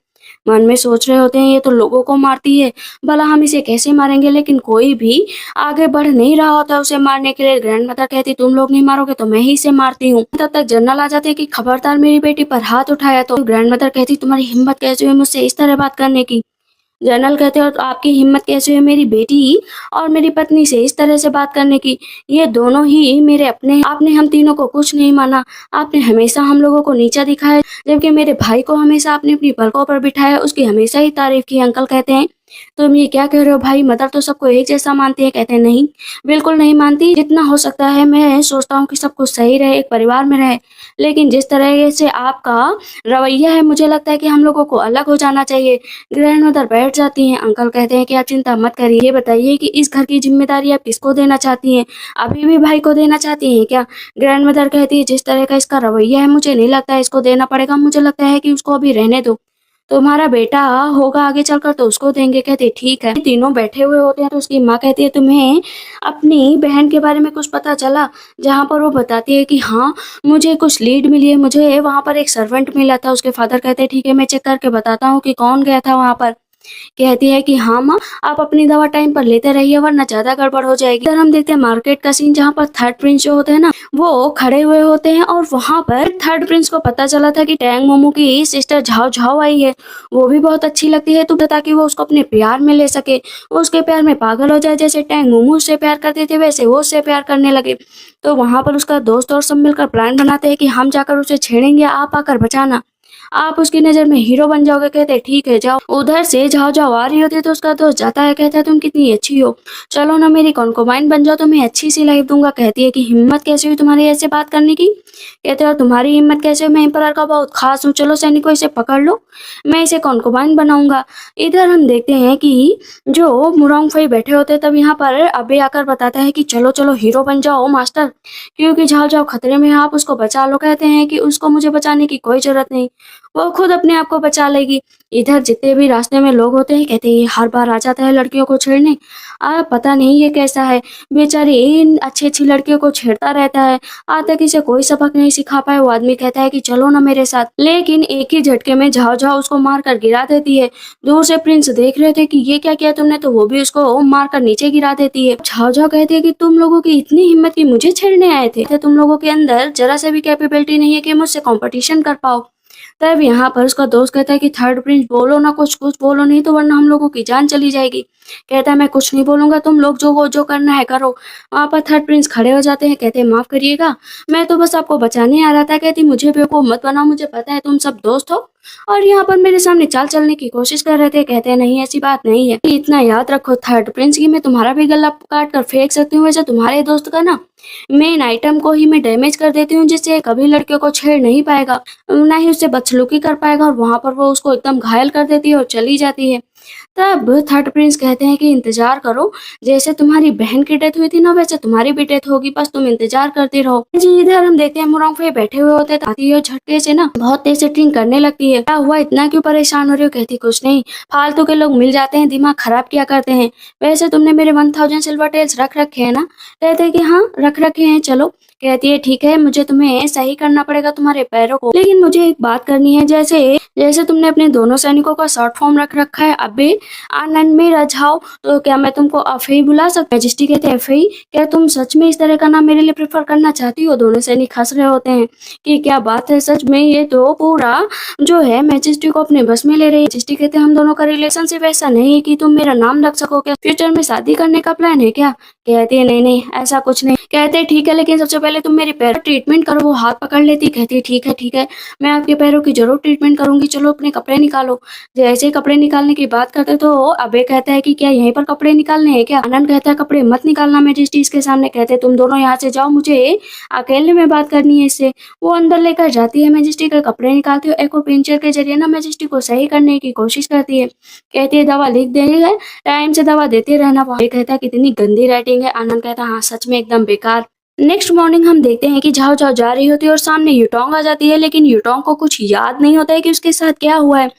मन में सोच रहे होते हैं ये तो लोगों को मारती है, भला हम इसे कैसे मारेंगे। लेकिन कोई भी आगे बढ़ नहीं रहा होता उसे मारने के लिए। ग्रैंड मदर कहती तुम लोग नहीं मारोगे तो मैं ही इसे मारती हूँ। तब तक जनरल आ जाते कि खबरदार मेरी बेटी पर हाथ उठाया तो। ग्रैंड मदर कहती तुम्हारी हिम्मत कैसे हुई मुझसे इस तरह बात करने की। जनरल कहते हो तो आपकी हिम्मत कैसे हुई मेरी बेटी और मेरी पत्नी से इस तरह से बात करने की। ये दोनों ही मेरे अपने, आपने हम तीनों को कुछ नहीं माना। आपने हमेशा हम लोगों को नीचा दिखाया, जबकि मेरे भाई को हमेशा आपने अपनी पलकों पर बिठाया, उसकी हमेशा ही तारीफ की। अंकल कहते हैं तुम ये क्या कह रहे हो भाई, मदर तो सबको एक जैसा मानती है। कहते हैं नहीं बिल्कुल नहीं मानती, जितना हो सकता है मैं सोचता हूँ कि सब कुछ सही रहे, एक परिवार में रहे। लेकिन जिस तरह से आपका रवैया है मुझे लगता है कि हम लोगों को अलग हो जाना चाहिए। ग्रैंड मदर बैठ जाती हैं। अंकल कहते हैं कि आप चिंता मत करिए, ये बताइए कि इस घर की जिम्मेदारी आप किसको देना चाहती हैं, अभी भी भाई को देना चाहती हैं क्या। ग्रैंड मदर कहती है जिस तरह का इसका रवैया है मुझे नहीं लगता है इसको देना पड़ेगा, मुझे लगता है कि उसको अभी रहने दो, तुम्हारा बेटा होगा आगे चलकर तो उसको देंगे। कहते ठीक है। तीनों बैठे हुए होते हैं तो उसकी माँ कहती है तुम्हें अपनी बहन के बारे में कुछ पता चला। जहाँ पर वो बताती है कि हाँ मुझे कुछ लीड मिली है, मुझे वहाँ पर एक सर्वेंट मिला था। उसके फादर कहते हैं ठीक है मैं चेक करके बताता हूँ कि कौन गया था वहाँ पर। कहती है कि हाँ माँ आप अपनी दवा टाइम पर लेते रहिए वरना ज्यादा गड़बड़ हो जाएगी। इधर हम देखते हैं मार्केट का सीन जहाँ पर थर्ड प्रिंस जो होते हैं ना वो खड़े हुए होते हैं और वहाँ पर थर्ड प्रिंस को पता चला था कि टैंग मोमो की सिस्टर झाओ झाओ आई है। वो भी बहुत अच्छी लगती है तो ताकि वो उसको अपने प्यार में ले सके, वो उसके प्यार में पागल हो जाए। जैसे टैंग मोमो उससे प्यार करते थे वैसे वो उससे प्यार करने लगे। तो वहाँ पर उसका दोस्त और सब मिलकर प्लान बनाते हैं कि हम जाकर उसे छेड़ेंगे, आप आकर बचाना, आप उसकी नजर में हीरो बन जाओगे। कहते ठीक है जाओ। उधर से झाओ झाओ आ रही होती है तो उसका दोस्त जाता है, कहता है तुम कितनी अच्छी हो, चलो ना मेरी कॉन्कोबाइन बन जाओ, तुम्हें अच्छी सी लाइफ दूंगा। कहती है कि हिम्मत कैसे हुई तुम्हारी ऐसे बात करने की। कहते हो तुम्हारी हिम्मत कैसे हुई, मैं एम्परर का बहुत खास हूँ, चलो सैनिकों इसे पकड़ लो, मैं इसे कॉन्कोबाइन बनाऊंगा। इधर हम देखते हैं कि जो मुरांग फई बैठे होते हैं तब यहाँ पर अबे आकर बताता है कि चलो चलो हीरो बन जाओ मास्टर, क्योंकि झाओ झाओ खतरे में है, आप उसको बचा लो। कहते हैं कि उसको मुझे बचाने की कोई जरूरत नहीं, वो खुद अपने आप को बचा लेगी। इधर जितने भी रास्ते में लोग होते हैं कहते हैं ये हर बार आ जाता है लड़कियों को छेड़ने, पता नहीं ये कैसा है, बेचारी इन अच्छी अच्छी लड़कियों को छेड़ता रहता है, आज तक इसे कोई सबक नहीं सिखा पाए। वो आदमी कहता है कि चलो ना मेरे साथ, लेकिन एक ही झटके में झाओ झाओ उसको मार कर गिरा देती है। दूर से प्रिंस देख रहे थे कि ये क्या किया तुमने, तो वो भी उसको मार कर नीचे गिरा देती है। झाओ झाओ कहती है कि तुम लोगों की इतनी हिम्मत की मुझे छेड़ने आए थे, तुम लोगों के अंदर जरा से भी कैपेबिलिटी नहीं है कि मुझसे कॉम्पिटिशन कर पाओ। तब यहाँ पर उसका दोस्त कहता है कि थर्ड प्रिंस बोलो ना, कुछ कुछ बोलो नहीं तो वरना हम लोगों की जान चली जाएगी। कहता है मैं कुछ नहीं बोलूंगा, तुम लोग जो करना है करो। वहाँ पर थर्ड प्रिंस खड़े हो जाते हैं, कहते हैं माफ करिएगा मैं तो बस आपको बचाने आ रहा था। कहती मुझे बेवकूफ मत बनाओ, मुझे पता है तुम सब दोस्त हो और यहाँ पर मेरे सामने चाल चलने की कोशिश कर रहे थे। कहते हैं नहीं ऐसी बात नहीं है, इतना याद रखो थर्ड प्रिंस की मैं तुम्हारा भी गला काट कर फेंक सकती हूँ, वैसे तुम्हारे दोस्त का ना मेन आइटम को ही मैं डैमेज कर देती हूँ, जिससे कभी लड़कियों को छेड़ नहीं पाएगा, ना ही उससे बदसलूकी कर पाएगा। और वहां पर वो उसको एकदम घायल कर देती है और चली जाती है। तब थर्ड प्रिंस कहते हैं कि इंतजार करो, जैसे तुम्हारी बहन की डेथ हुई थी ना वैसे तुम्हारी भी डेथ होगी, बस तुम इंतजार करते रहो। जी इधर हम देखते हैं मुरांग फई बैठे हुए होते हैं, झटके से ना बहुत तेज से ट्रिंग करने लगती है। क्या हुआ, इतना क्यों परेशान हो रही हो। कहती कुछ नहीं, फालतू के लोग मिल जाते हैं दिमाग खराब किया करते हैं, वैसे तुमने मेरे 1000 सिल्वर टेल्स रख रखे हैं ना। कहते हैं कि हाँ रख रखे हैं चलो। कहती है ठीक है मुझे तुम्हें सही करना पड़ेगा तुम्हारे पैरों को, लेकिन मुझे एक बात करनी है, जैसे जैसे तुमने अपने दोनों सैनिकों का शॉर्ट फॉर्म रख रखा है अबे आनंद मेरा जाओ, तो क्या मैं तुमको अफई बुला सकता? मैजेस्टी कहते हैं अफई, क्या तुम सच में इस तरह का नाम मेरे लिए प्रेफर करना चाहती हो? दोनों सैनिक हंस रहे होते हैं कि क्या बात है, सच में ये तो पूरा जो है मैजेस्टी को अपने बस में ले रही है। मैजेस्टी कहते हैं हम दोनों का रिलेशनशिप ऐसा नहीं है कि तुम मेरा नाम रख सको, क्या फ्यूचर में शादी करने का प्लान है क्या? कहती है नहीं नहीं ऐसा कुछ नहीं। कहते हैं ठीक है, लेकिन सबसे पहले तुम मेरे पैर ट्रीटमेंट करो। वो हाथ पकड़ लेती, कहती है ठीक है मैं आपके पैरों की जरूर ट्रीटमेंट करूंगी, चलो अपने कपड़े निकालो। जैसे ही कपड़े निकालने की बात करते तो अबे कहता है कि क्या यहीं पर कपड़े निकालने हैं क्या? आनंद कहता है कपड़े मत निकालना मैजेस्टी इसके सामने। कहते तुम दोनों यहाँ से जाओ, मुझे अकेले में बात करनी है इससे। वो अंदर लेकर जाती है मैजेस्टी के कपड़े निकालती है, एक्यूपेंचर के जरिए ना मैजेस्टी को सही करने की कोशिश करती है। कहती है दवा लिख देनी है, टाइम से दवा देते रहना। वो कहता है कितनी गंदी राइटिंग है। आनंद कहता है हाँ सच में एकदम बेकार। नेक्स्ट मॉर्निंग हम देखते हैं कि झाओ झाओ जा रही होती है और सामने यूटोंग आ जाती है, लेकिन यूटोंग को कुछ याद नहीं होता है कि उसके साथ क्या हुआ है।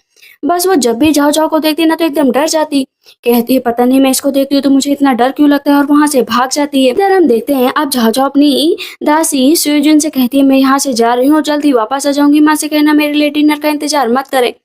बस वो जब भी झाओ झाओ को देखती है ना तो एकदम डर जाती। कहती है पता नहीं मैं इसको देखती हूँ तो मुझे इतना डर क्यों लगता है, और वहां से भाग जाती है। इधर हम देखते हैं अब झाओ झाओ अपनी दासी सुजुन से कहती है मैं यहाँ से जा रही हूँ और जल्दी वापस आ जाऊंगी, माँ से कहना मेरे लिए डिनर का इंतजार मत करे।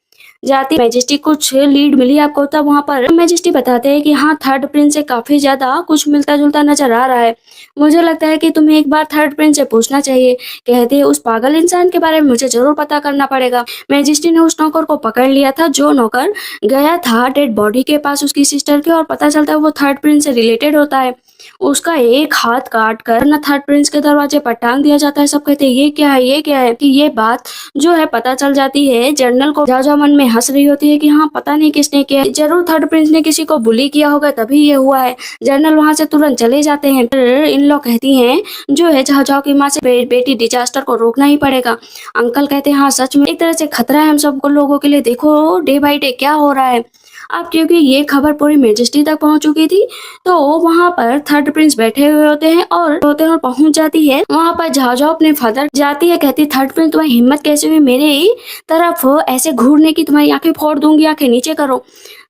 जाती मैजेस्टी कुछ लीड मिली आपको, तब वहां पर मैजेस्टी बताते हैं कि हाँ थर्ड प्रिंस से काफी ज्यादा कुछ मिलता जुलता नजर आ रहा है, मुझे लगता है कि तुम्हें एक बार थर्ड प्रिंस से पूछना चाहिए। कहते हैं उस पागल इंसान के बारे में मुझे जरूर पता करना पड़ेगा। मैजेस्टी ने उस नौकर को पकड़ लिया था जो नौकर गया था डेड बॉडी के पास उसकी सिस्टर के, और पता चलता है वो थर्ड प्रिंस से रिलेटेड होता है। उसका एक हाथ काट कर न थर्ड प्रिंस के दरवाजे पर टांग दिया जाता है। सब कहते हैं ये क्या है ये क्या है, कि ये बात जो है पता चल जाती है जनरल को। जाओ मन में हंस रही होती है कि हाँ पता नहीं किसने किया, जरूर थर्ड प्रिंस ने किसी को बुली किया होगा तभी ये हुआ है। जनरल वहां से तुरंत चले जाते हैं। फिर इन लोग कहती हैं जो है जाओ की माँ से बेटी डिजास्टर को रोकना ही पड़ेगा। अंकल कहते हैं हाँ सच में एक तरह से खतरा है हम सब लोगों के लिए, देखो डे बाई डे क्या हो रहा है। अब क्योंकि ये खबर पूरी मैजेस्टी तक पहुंच चुकी थी तो वहां पर थर्ड प्रिंस बैठे हुए होते हैं और पहुंच जाती है वहां पर। झाओ अपने फादर जाती है, कहती थर्ड प्रिंस तुम्हारी हिम्मत कैसे हुई मेरे तरफ ऐसे घूरने की, तुम्हारी आंखें फोड़ दूंगी, आंखें नीचे करो।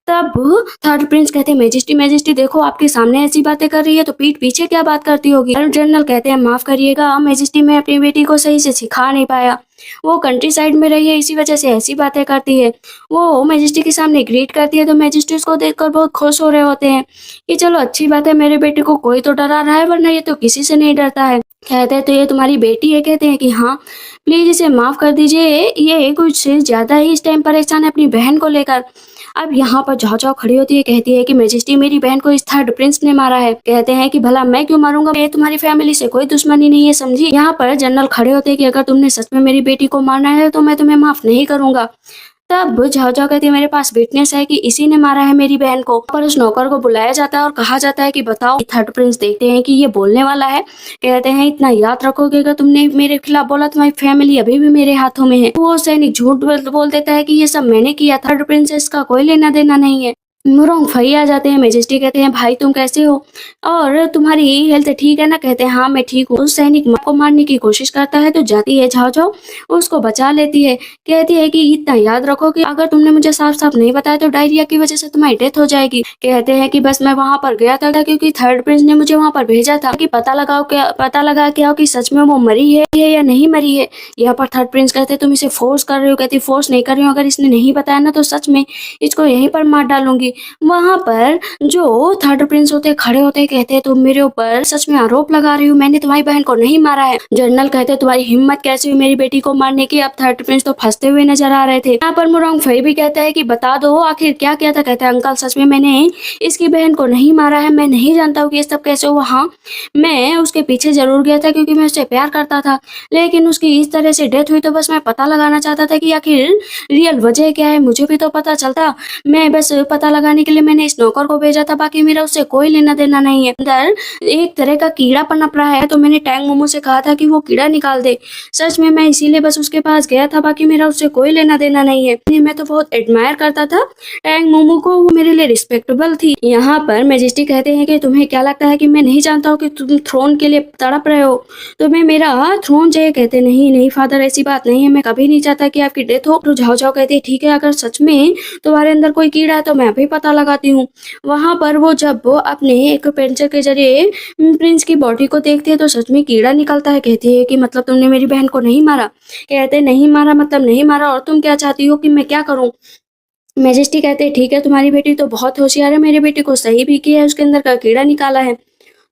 तब थर्ड प्रिंस कहते हैं मैजेस्टी मैजेस्टी देखो आपके सामने ऐसी बातें कर रही है तो पीठ पीछे क्या बात करती होगी। जनरल कहते हैं माफ करिएगा मैजेस्टी, मैं अपनी बेटी को सही से सिखा नहीं पाया, वो कंट्री साइड में रही है इसी वजह से ऐसी बातें करती है। वो मैजेस्टी के सामने ग्रीट करती है तो मैजेस्टी उसको देखकर बहुत खुश हो रहे होते हैं कि चलो अच्छी बात है मेरे बेटे को कोई तो डरा रहा है, वरना ये तो किसी से नहीं डरता है। कहते हैं तो ये तुम्हारी बेटी है? कहते हैं कि हाँ प्लीज इसे माफ कर दीजिए, ये कुछ ज्यादा ही इस टाइम परेशान है अपनी बहन को लेकर। अब यहाँ पर झाओ खड़ी होती है, कहती है कि मैजेस्टी मेरी बहन को इस थर्ड प्रिंस ने मारा है। कहते हैं कि भला मैं क्यों मारूंगा, ये तुम्हारी फैमिली से कोई दुश्मनी नहीं है समझी। यहाँ पर जनरल खड़े होते हैं कि अगर तुमने सच में मेरी बेटी को मारना है तो मैं तुम्हें माफ नहीं करूंगा। तब झाओ कहती है मेरे पास विटनेस है कि इसी ने मारा है मेरी बहन को। पर उस नौकर को बुलाया जाता है और कहा जाता है कि बताओ। थर्ड प्रिंस देखते हैं कि ये बोलने वाला है। कहते हैं इतना याद रखोगे अगर तुमने मेरे खिलाफ बोला तुम्हारी फैमिली अभी भी मेरे हाथों में है। वो सैनिक झूठ बोल देता है कि ये सब मैंने किया, थर्ड प्रिंसेस का कोई लेना देना नहीं है। मुरोंग फई आ जाते हैं। मैजेस्टी कहते हैं भाई तुम कैसे हो और तुम्हारी हेल्थ ठीक है ना? कहते हैं हाँ मैं ठीक हूँ। उस सैनिक माँ को मारने की कोशिश करता है तो जाती है झाओ उसको बचा लेती है। कहती है कि इतना याद रखो कि अगर तुमने मुझे साफ साफ नहीं बताया तो डायरिया की वजह से तुम्हारी डेथ हो जाएगी। कहते हैं कि बस मैं वहां पर गया था क्योंकि थर्ड प्रिंस ने मुझे वहां पर भेजा था कि पता लगा क्या कि सच में वो मरी है या नहीं मरी है। यहाँ पर थर्ड प्रिंस कहते तुम इसे फोर्स कर रहे हो। कहती फोर्स नहीं कर रही हूँ, अगर इसने नहीं बताया ना तो सच में इसको यहीं पर मार डालूंगी। वहां पर जो थर्ड प्रिंस होते खड़े होते कहते तुम मेरे ऊपर सच में आरोप लगा रही हो, मैंने तुम्हारी बहन को नहीं मारा है। जनरल कहते तुम्हारी हिम्मत कैसे हुई मेरी बेटी को मारने की। अब थर्ड प्रिंस तो फंसते हुए नजर आ रहे थे। यहाँ पर मुरोंग फई भी कहता है कि बता दो आखिर क्या किया था। कहता है अंकल सच में मैंने इसकी बहन को नहीं मारा है, मैं नहीं जानता हूँ कि ये सब कैसे हुआ। हाँ मैं उसके पीछे जरूर गया था क्योंकि मैं उससे प्यार करता था, लेकिन उसकी इस तरह से डेथ हुई तो बस मैं पता लगाना चाहता था कि आखिर रियल वजह क्या है, मुझे भी तो पता चलता। मैं बस पता लगाने के लिए मैंने इस नौकर को भेजा था, बाकी मेरा उससे कोई लेना देना नहीं है। अंदर एक तरह का कीड़ा पनप रहा है तो मैंने टैंग मोमो से कहा था कि वो कीड़ा निकाल दे। सच में मैं इसीलिए बस उसके पास गया था, बाकी मेरा उससे कोई लेना देना नहीं है। मैं तो बहुत एडमायर करता था टैंग मोमो को, वो मेरे लिए रिस्पेक्टेबल थी। यहाँ पर मैजेस्टी कहते हैं कि तुम्हें क्या लगता है कि मैं नहीं जानता हूँ कि तुम थ्रोन के लिए तड़प रहे हो, तुम्हें मेरा थ्रोन चाहिए। कहते नहीं नहीं फादर ऐसी बात नहीं है, मैं कभी नहीं चाहता कि आपकी डेथ हो। तो झाओ कहते हैं ठीक है अगर सच में तुम्हारे अंदर कोई कीड़ा है तो मैं अभी पता लगाती हूँ। वहां पर वो जब वो अपने एक पेंचर के जरिए प्रिंस की बॉडी को देखती है तो सच में कीड़ा निकलता है। कहती है कि मतलब तुमने मेरी बहन को नहीं मारा। कहते नहीं मारा मतलब नहीं मारा, और तुम क्या चाहती हो कि मैं क्या करूं? मैजेस्टी कहते हैं ठीक है, तुम्हारी बेटी तो बहुत होशियार है, मेरी बेटी को सही भी किया है, उसके अंदर का कीड़ा निकाला है।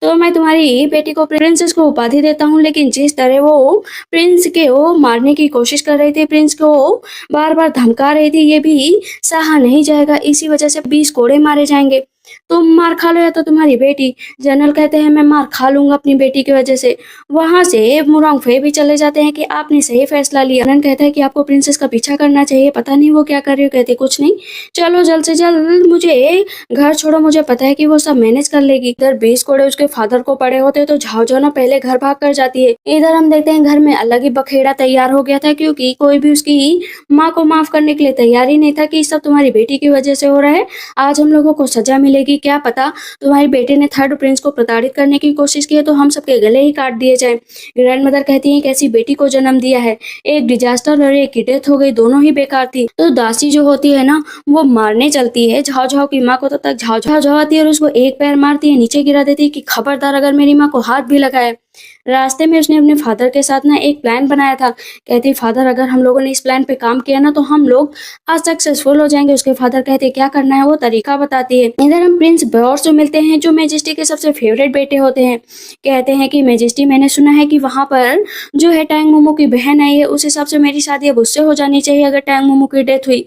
तो मैं तुम्हारी बेटी को प्रिंसेस को उपाधि देता हूँ, लेकिन जिस तरह वो प्रिंस के वो मारने की कोशिश कर रही थी, प्रिंस को बार बार धमका रही थी, ये भी सहा नहीं जाएगा, इसी वजह से 20 कोड़े मारे जाएंगे। तुम मार खा लो या तो तुम्हारी बेटी। जनरल कहते हैं मैं मार खा लूंगा अपनी बेटी की वजह से। वहां से मुरांगफे भी चले जाते हैं कि आपने सही फैसला लिया। अनन कहता है कि आपको प्रिंसेस का पीछा करना चाहिए, पता नहीं वो क्या कर रही हो। कहते कुछ नहीं, चलो जल्द से जल्द मुझे घर छोड़ो, मुझे पता है कि वो सब मैनेज कर लेगी। इधर 20 कोड़े उसके फादर को पड़े होते तो झाओ झाओ ना पहले घर भाग कर जाती है। इधर हम देखते हैं घर में अलग ही बखेड़ा तैयार हो गया था, क्योंकि कोई भी उसकी माँ को माफ करने के लिए तैयार ही नहीं था कि सब तुम्हारी बेटी की वजह से हो रहा है, आज हम लोगों को सजा मिलेगी। क्या पता तुम्हारी बेटे ने थर्ड प्रिंस को प्रताड़ित करने की कोशिश की है तो हम सबके गले ही काट दिए जाए। ग्रैंड मदर कहती है कैसी बेटी को जन्म दिया है, एक डिजास्टर और एक की डेथ हो गई, दोनों ही बेकार थी। तो दासी जो होती है ना, वो मारने चलती है झाओ झाओ की माँ को, तो तक झाओ झाओ झाओ आती है और उसको एक पैर मारती है, नीचे गिरा देती है कि खबरदार अगर मेरी माँ को हाथ भी लगाए। रास्ते में उसने अपने फादर के साथ ना एक प्लान बनाया था। कहती फादर अगर हम लोगों ने इस प्लान पे काम किया ना तो हम लोग आज सक्सेसफुल हो जाएंगे। उसके फादर कहते क्या करना है वो तरीका बताती है। इधर हम प्रिंस बॉस से मिलते हैं जो मैजेस्टी के सबसे फेवरेट बेटे होते हैं। कहते हैं कि मैजेस्टी मैंने सुना है कि वहां पर जो है टैंग मोमो की बहन आई है, उस हिसाब से मेरी शादी अब उससे हो जानी चाहिए अगर टैंग मोमो की डेथ हुई।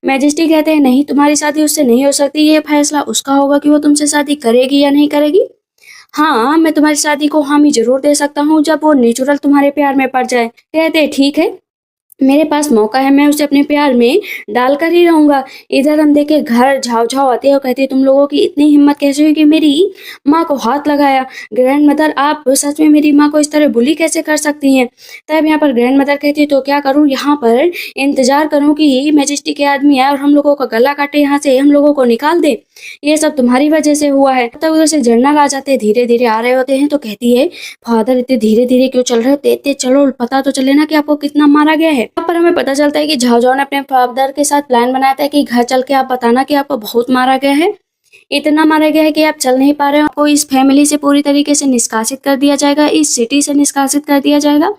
मैजेस्टी कहते हैं नहीं, तुम्हारी शादी उससे नहीं हो सकती, ये फैसला उसका होगा कि वो तुमसे शादी करेगी या नहीं करेगी। हाँ, मैं तुम्हारी शादी को हामी जरूर दे सकता हूँ जब वो नेचुरल तुम्हारे प्यार में पड़ जाए। कहते ठीक है, मेरे पास मौका है, मैं उसे अपने प्यार में डालकर ही रहूंगा। इधर हम देखे घर झाओ झाओ आते हैं और कहते हैं तुम लोगों की इतनी हिम्मत कैसे हुई कि मेरी माँ को हाथ लगाया। ग्रैंड मदर आप सच में मेरी माँ को इस तरह बुली कैसे कर सकती हैं। तब यहाँ पर ग्रैंड मदर कहती है तो क्या करूँ, यहाँ पर इंतजार करूँ कि मैजेस्टी के आदमी आए और हम लोगों का गला काटे, यहाँ से हम लोगों को निकाल दे। ये सब तुम्हारी वजह से हुआ है। तब उधर से जनरल आ जाते हैं, धीरे धीरे आ रहे होते हैं। तो कहती है फादर इतने धीरे धीरे क्यों चल रहे हो, तेज तेज चलो, पता तो चले ना कि आपको कितना मारा गया है। यहाँ पर हमें पता चलता है कि झाओ झाओ ने अपने फादर के साथ प्लान बनाया था कि घर चल के आप बताना कि आपको बहुत मारा गया है, इतना मारा गया है कि आप चल नहीं पा रहे हो, आपको इस फैमिली से पूरी तरीके से निष्कासित कर दिया जाएगा, इस सिटी से निष्कासित कर दिया जाएगा,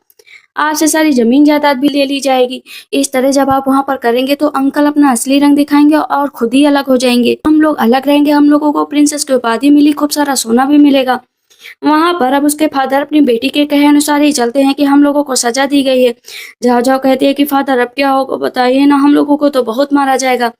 आपसे सारी जमीन जायदाद भी ले ली जाएगी। इस तरह जब आप वहां पर करेंगे तो अंकल अपना असली रंग दिखाएंगे और खुद ही अलग हो जाएंगे, हम लोग अलग रहेंगे, हम लोगों को प्रिंसेस की उपाधि मिली, खूब सारा सोना भी मिलेगा। वहां पर अब उसके फादर अपनी बेटी के कहे अनुसार ही चलते हैं कि हम लोगों को सजा दी गई है। झाओ झाओ कहती है कि फादर अब क्या होगा बताइए ना, हम लोगों को तो बहुत मारा जाएगा।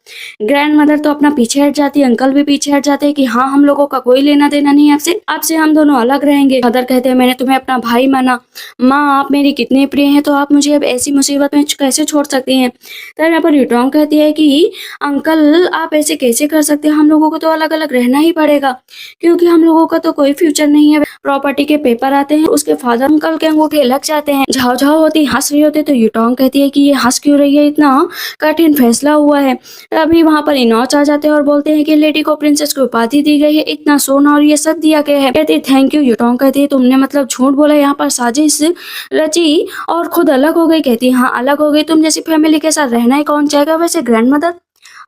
ग्रैंड मदर तो अपना पीछे हट जाती है, अंकल भी पीछे हट जाते हैं कि हाँ हम लोगों का कोई लेना देना नहीं है आपसे, आपसे हम दोनों अलग रहेंगे। फादर कहते हैं मैंने तुम्हें अपना भाई माना, माँ आप मेरी कितनी प्रिय हैं, तो आप मुझे अब ऐसी मुसीबत में कैसे छोड़ सकती हैं। तो यहाँ पर यूटोंग कहती है कि अंकल आप ऐसे कैसे कर सकते हैं, हम लोगों को तो अलग अलग रहना ही पड़ेगा, क्योंकि हम लोगों का तो कोई फ्यूचर नहीं है। प्रॉपर्टी के पेपर आते हैं, उसके फादर अंकल के अंगूठे लग जाते हैं। झाओ झाओ होती हंस रही होती तो यूटोंग कहती है कि ये हंस क्यों रही है, इतना कठिन फैसला हुआ है। अभी वहां पर इनौच आ जाते हैं और बोलते हैं कि लेडी को प्रिंसेस की उपाधि दी गई है, इतना सोना और ये सब दिया गया है। कहती थैंक यू। यूटोंग कहती है तुमने मतलब झूठ बोला, यहाँ पर साजिश रची और खुद अलग हो गई। कहती हाँ अलग हो गई, तुम जैसी फैमिली के साथ रहना ही कौन चाहेगा। वैसे ग्रैंड मदर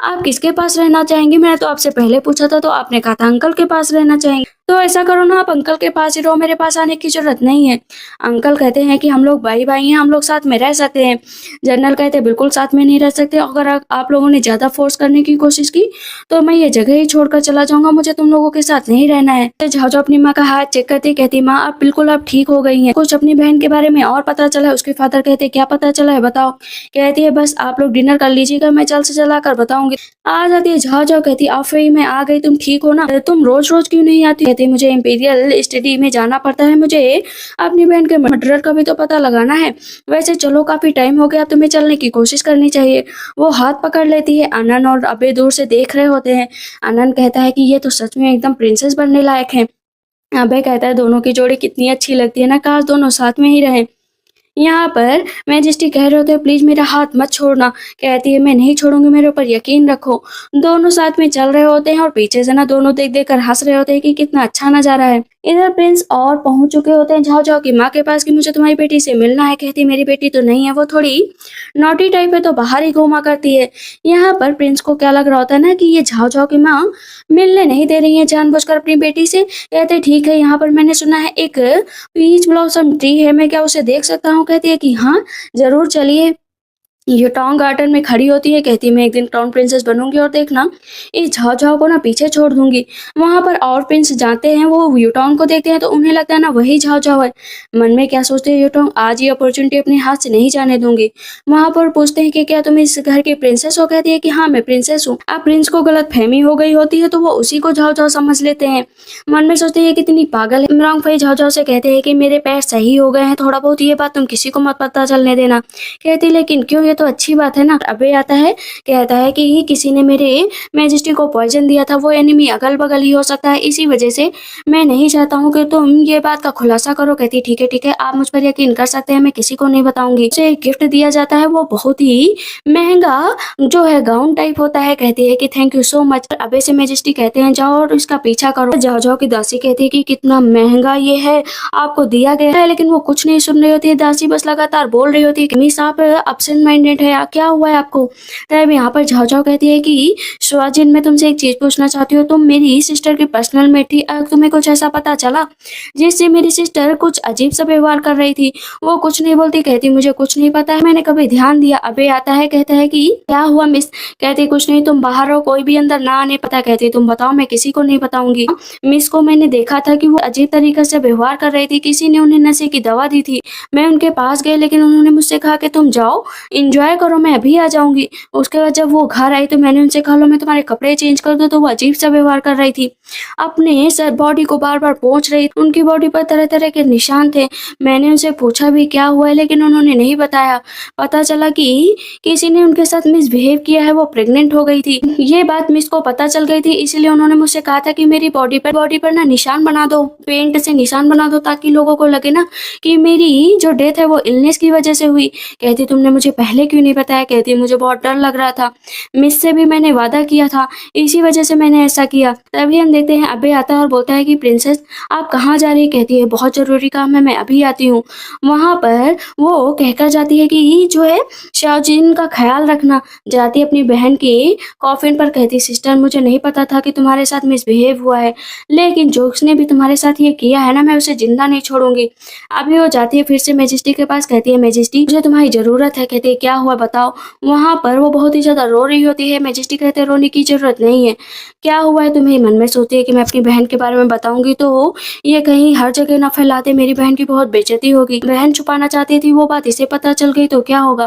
आप किसके पास रहना चाहेंगी, मैंने तो आपसे पहले पूछा था तो आपने कहा था अंकल के पास रहना चाहेंगे, तो ऐसा करो ना आप अंकल के पास ही रहो, मेरे पास आने की जरूरत नहीं है। अंकल कहते हैं कि हम लोग भाई भाई हैं, हम लोग साथ में रह सकते हैं। जनरल कहते हैं बिल्कुल साथ में नहीं रह सकते, अगर आप लोगों ने ज्यादा फोर्स करने की कोशिश की तो मैं ये जगह ही छोड़कर चला जाऊंगा, मुझे तुम लोगों के साथ नहीं रहना है। झाओ झाओ अपनी माँ का हाथ चेक करती कहती माँ आप बिल्कुल अब ठीक हो गई हैं, कुछ अपनी बहन के बारे में और पता चला है। उसके फादर कहते क्या पता चला है बताओ। कहती है बस आप लोग डिनर कर लीजिएगा, मैं जल्द से जल्द आकर बताऊंगी। आ जाती है झाओ झाओ कहती आफ्टर मैं आ गई, तुम ठीक हो ना, तुम रोज रोज क्यों नहीं आती। कहती मुझे इंपीरियल स्टडी में जाना पड़ता है, मुझे अपनी बहन के मर्डरर का भी तो पता लगाना है। वैसे चलो काफी टाइम हो गया, तुम्हें चलने की कोशिश करनी चाहिए। वो हाथ पकड़ लेती है। आनंद और अबे दूर से देख रहे होते हैं। आनंद कहता है कि ये तो सच में एकदम प्रिंसेस बनने लायक है। अबे कहता है दोनों की जोड़ी कितनी अच्छी लगती है ना, काश दोनों साथ में ही रहे। यहाँ पर मैजेस्टी कह रहे होते प्लीज मेरा हाथ मत छोड़ना। कहती है मैं नहीं छोड़ूंगी, मेरे ऊपर यकीन रखो। दोनों साथ में चल रहे होते हैं और पीछे से ना दोनों देख देख कर हंस रहे होते हैं कि कितना अच्छा नजारा है। इधर प्रिंस और पहुंच चुके होते हैं झाओ झाओ की माँ के पास कि मुझे तुम्हारी बेटी से मिलना है। कहती मेरी बेटी तो नहीं है, वो थोड़ी नॉटी टाइप है तो बाहर ही घूमा करती है। यहाँ पर प्रिंस को क्या लग रहा होता है ना कि ये झाओ झाओ की माँ मिलने नहीं दे रही है जानबूझकर अपनी बेटी से। कहते ठीक है, यहाँ पर मैंने सुना है एक पीच ब्लॉसम ट्री है, मैं क्या उसे देख सकता हूँ। कहती है कि हाँ जरूर चलिए। यूटोंग गार्डन में खड़ी होती है, कहती है मैं एक दिन क्राउन प्रिंसेस बनूंगी और देखना इस झाओ झाओ को ना पीछे छोड़ दूंगी। वहां पर और प्रिंस जाते हैं, वो यूटोंग को देखते हैं तो उन्हें लगता है ना वही झाओ झाओ है। मन में क्या सोचते हैं यूटोंग, आज ये अपॉर्चुनिटी अपने हाथ से नहीं जाने दूंगी। वहां पर पूछते हैं कि क्या तुम इस घर की प्रिंसेस हो, कहती है कि हाँ मैं प्रिंसेस हूँ। अब प्रिंस को गलत फहमी हो गई होती है तो वो उसी को झाओ झाओ समझ लेते हैं। मन में सोचते हैं कितनी पागल है। इमरान भाई झाओ झाओ से कहते हैं कि मेरे पैर सही हो गए हैं थोड़ा बहुत, ये बात तुम किसी को मत पता चलने देना। कहती लेकिन क्यों, ये तो अच्छी बात है ना। अबे आता है, कहता है कि किसी ने मेरे मैजेस्टी को पॉइजन दिया था, वो एनिमी अगल बगल ही हो सकता है, इसी वजह से मैं नहीं चाहता हूँ कि तुम ये बात का खुलासा करो। कहती ठीक है आप मुझ पर यकीन कर सकते हैं, मैं किसी को नहीं बताऊंगी। उसे एक गिफ्ट दिया जाता है, वो बहुत ही महंगा जो है गाउन टाइप होता है। कहती है कि थैंक यू सो मच। अबे से मैजेस्टी कहते हैं जाओ और इसका पीछा करो। जाओ जाओ की दासी कहती है कि कितना महंगा ये है, आपको दिया गया है। लेकिन वो कुछ नहीं सुन रही होती है, दासी बस लगातार बोल रही होती है कि मिस आप एब्सेंट माइंडेड है, क्या हुआ है आपको। तब यहाँ पर झाओ झाओ कहती है कि शिवाजिन मैं तुमसे एक चीज पूछना चाहती हूँ, तुम मेरी सिस्टर की पर्सनल मेट थी, अगर तुम्हें कुछ ऐसा पता चला जिससे मेरी सिस्टर कुछ अजीब सा व्यवहार कर रही थी। वो कुछ नहीं बोलती, कहती मुझे कुछ नहीं पता है, मैंने कभी ध्यान दिया। अबे आता है, कहता है कि क्या हुआ मिस। कहती कुछ नहीं, तुम बाहर हो, कोई भी अंदर ना आने। पता कहती तुम बताओ, मैं किसी को नहीं बताऊंगी। मिस को मैंने देखा था कि वो अजीब तरीके से व्यवहार कर रही थी, किसी ने उन्हें नशे की दवा दी थी। मैं उनके पास गई लेकिन उन्होंने मुझसे कहा कि तुम जाओ इंजॉय करो, मैं अभी आ जाऊंगी। उसके बाद जब वो घर आई तो मैंने उनसे कहा लो मैं तुम्हारे कपड़े चेंज कर दूं, तो वो अजीब सा व्यवहार कर रही थी, अपने सर बॉडी को बार बार पोंछ रही। उनकी बॉडी पर तरह तरह के निशान थे। मैंने उनसे पूछा भी क्या हुआ है लेकिन उन्होंने नहीं बताया। पता चला कि किसी ने उनके साथ मिसबिहेव किया है, वो प्रेग्नेंट हो गई थी। ये बात मिस को पता चल गई थी, इसलिए उन्होंने मुझसे कहा था कि मेरी बॉडी पर ना निशान बना दो, पेंट से निशान बना दो, ताकि लोगों को लगे ना कि मेरी जो डेथ है वो इलनेस की वजह से हुई। कहती तुमने मुझे पहले क्यों नहीं बताया। कहती मुझे बहुत डर लग रहा था, मिस से भी मैंने वादा किया था, इसी वजह से मैंने ऐसा किया। तभी हम देखते हैं अबे आता है और बोलता है कि प्रिंसेस आप कहाँ जा रही। कहती है बहुत जरूरी काम है, मैं अभी आती हूँ। वहां पर वो कहकर जाती है कि जो है शाओजिन का ख्याल रखना। जाती है अपनी बहन की कॉफिन पर, कहती सिस्टर मुझे नहीं पता था कि तुम्हारे साथ मिसबिहेव हुआ है, लेकिन जो उसने भी तुम्हारे साथ ये किया है ना, मैं उसे जिंदा नहीं छोड़ूंगी। अभी वो जाती है फिर से मैजेस्टी के पास, कहती है मैजेस्टी मुझे तुम्हारी जरूरत है। कहती है क्या हुआ बताओ। वहां पर वो बहुत ही ज्यादा रो रही होती है। मैजेस्टी कहते हैं रोने की जरूरत नहीं है, क्या हुआ है तुम्हें। मन में सोचती है कि मैं अपनी बहन के बारे में बताऊंगी तो ये कहीं हर जगह ना फैला दे, मेरी बहन की बहुत बेइज्जती होगी। बहन छुपाना चाहती थी, वो बात इसे पता चल गई तो क्या होगा।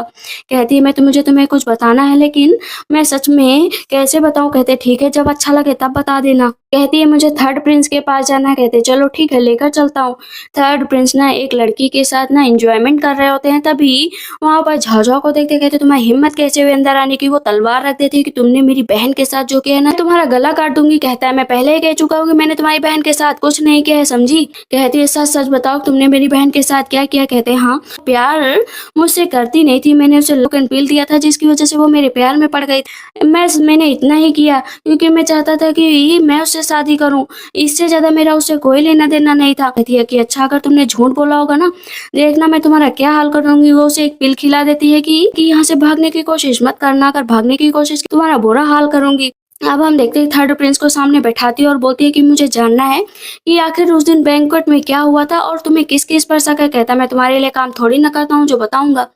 कहती है मैं तो मुझे तुम्हें कुछ बताना है, लेकिन मैं सच में कैसे बताऊं। कहते ठीक है जब अच्छा लगे तब बता देना। कहती है मुझे थर्ड प्रिंस के पास जाना है। कहते चलो ठीक है लेकर चलता हूँ। थर्ड प्रिंस ना एक लड़की के साथ ना एंजॉयमेंट कर रहे होते हैं, तभी वहां पर झाझा को देखते कहते तुम्हारी हिम्मत कैसे हुई अंदर आने की। वो तलवार रख देती है कि तुमने मेरी बहन के साथ जो किया है ना, तुम्हारा गला काट दूंगी। कहता है मैं पहले ही कह चुका हूँ कि मैंने तुम्हारी बहन के साथ कुछ नहीं किया है, समझी। कहती है सच सच बताओ तुमने मेरी बहन के साथ क्या किया। कहते हैं हाँ प्यार मुझसे करती नहीं थी, मैंने उसे लुक एंड पील दिया था जिसकी वजह से वो मेरे प्यार में पड़ गई। मैंने इतना ही किया क्योंकि मैं चाहता था कि मैं उससे शादी करूं, इससे ज्यादा मेरा उससे कोई लेना देना नहीं था। कहती है कि अच्छा अगर तुमने झूठ बोला होगा ना, देखना मैं तुम्हारा क्या हाल कर दूंगी। वो उसे एक पिल खिला देती है कि यहाँ से भागने की कोशिश मत करना, अगर भागने की कोशिश की तुम्हारा बुरा हाल करूंगी। अब हम देखते हैं थर्ड प्रिंस को सामने बैठाती है और बोलती है कि मुझे जानना है कि आखिर उस दिन बैंक्वेट में क्या हुआ था और तुम्हें किस किस पर शक है। कहता मैं तुम्हारे लिए काम थोड़ी ना करता हूँ जो बताऊंगा।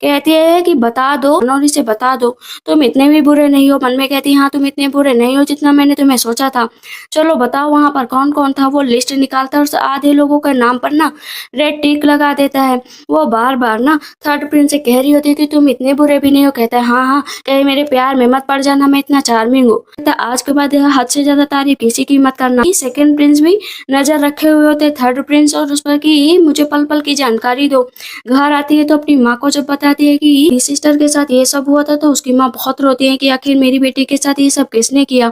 कहती है कि बता दो और इसे बता दो, तुम इतने भी बुरे नहीं हो। मन में कहती हाँ तुम इतने बुरे नहीं हो जितना मैंने तुम्हें सोचा था। चलो बताओ वहां पर कौन कौन था। वो लिस्ट निकालता है और आधे लोगों के नाम पर ना रेड टिक लगा देता है। वो बार बार ना थर्ड प्रिंस से कह रही होती है कि तुम इतने बुरे भी नहीं हो। कहता है हाँ हाँ कहीं मेरे प्यार में मत पड़ जाना, मैं इतना चार्मिंग हूँ। कहता आज के बाद हद से ज्यादा तारीफ किसी की मत करना। सेकंड प्रिंस भी नजर रखे हुए होते थर्ड प्रिंस और उस पर कि मुझे पल पल की जानकारी दो। घर आती है तो अपनी माँ को जब बताती है कि सिस्टर के साथ ये सब हुआ था तो उसकी माँ बहुत रोती है कि आखिर मेरी बेटी के साथ ये सब किसने किया।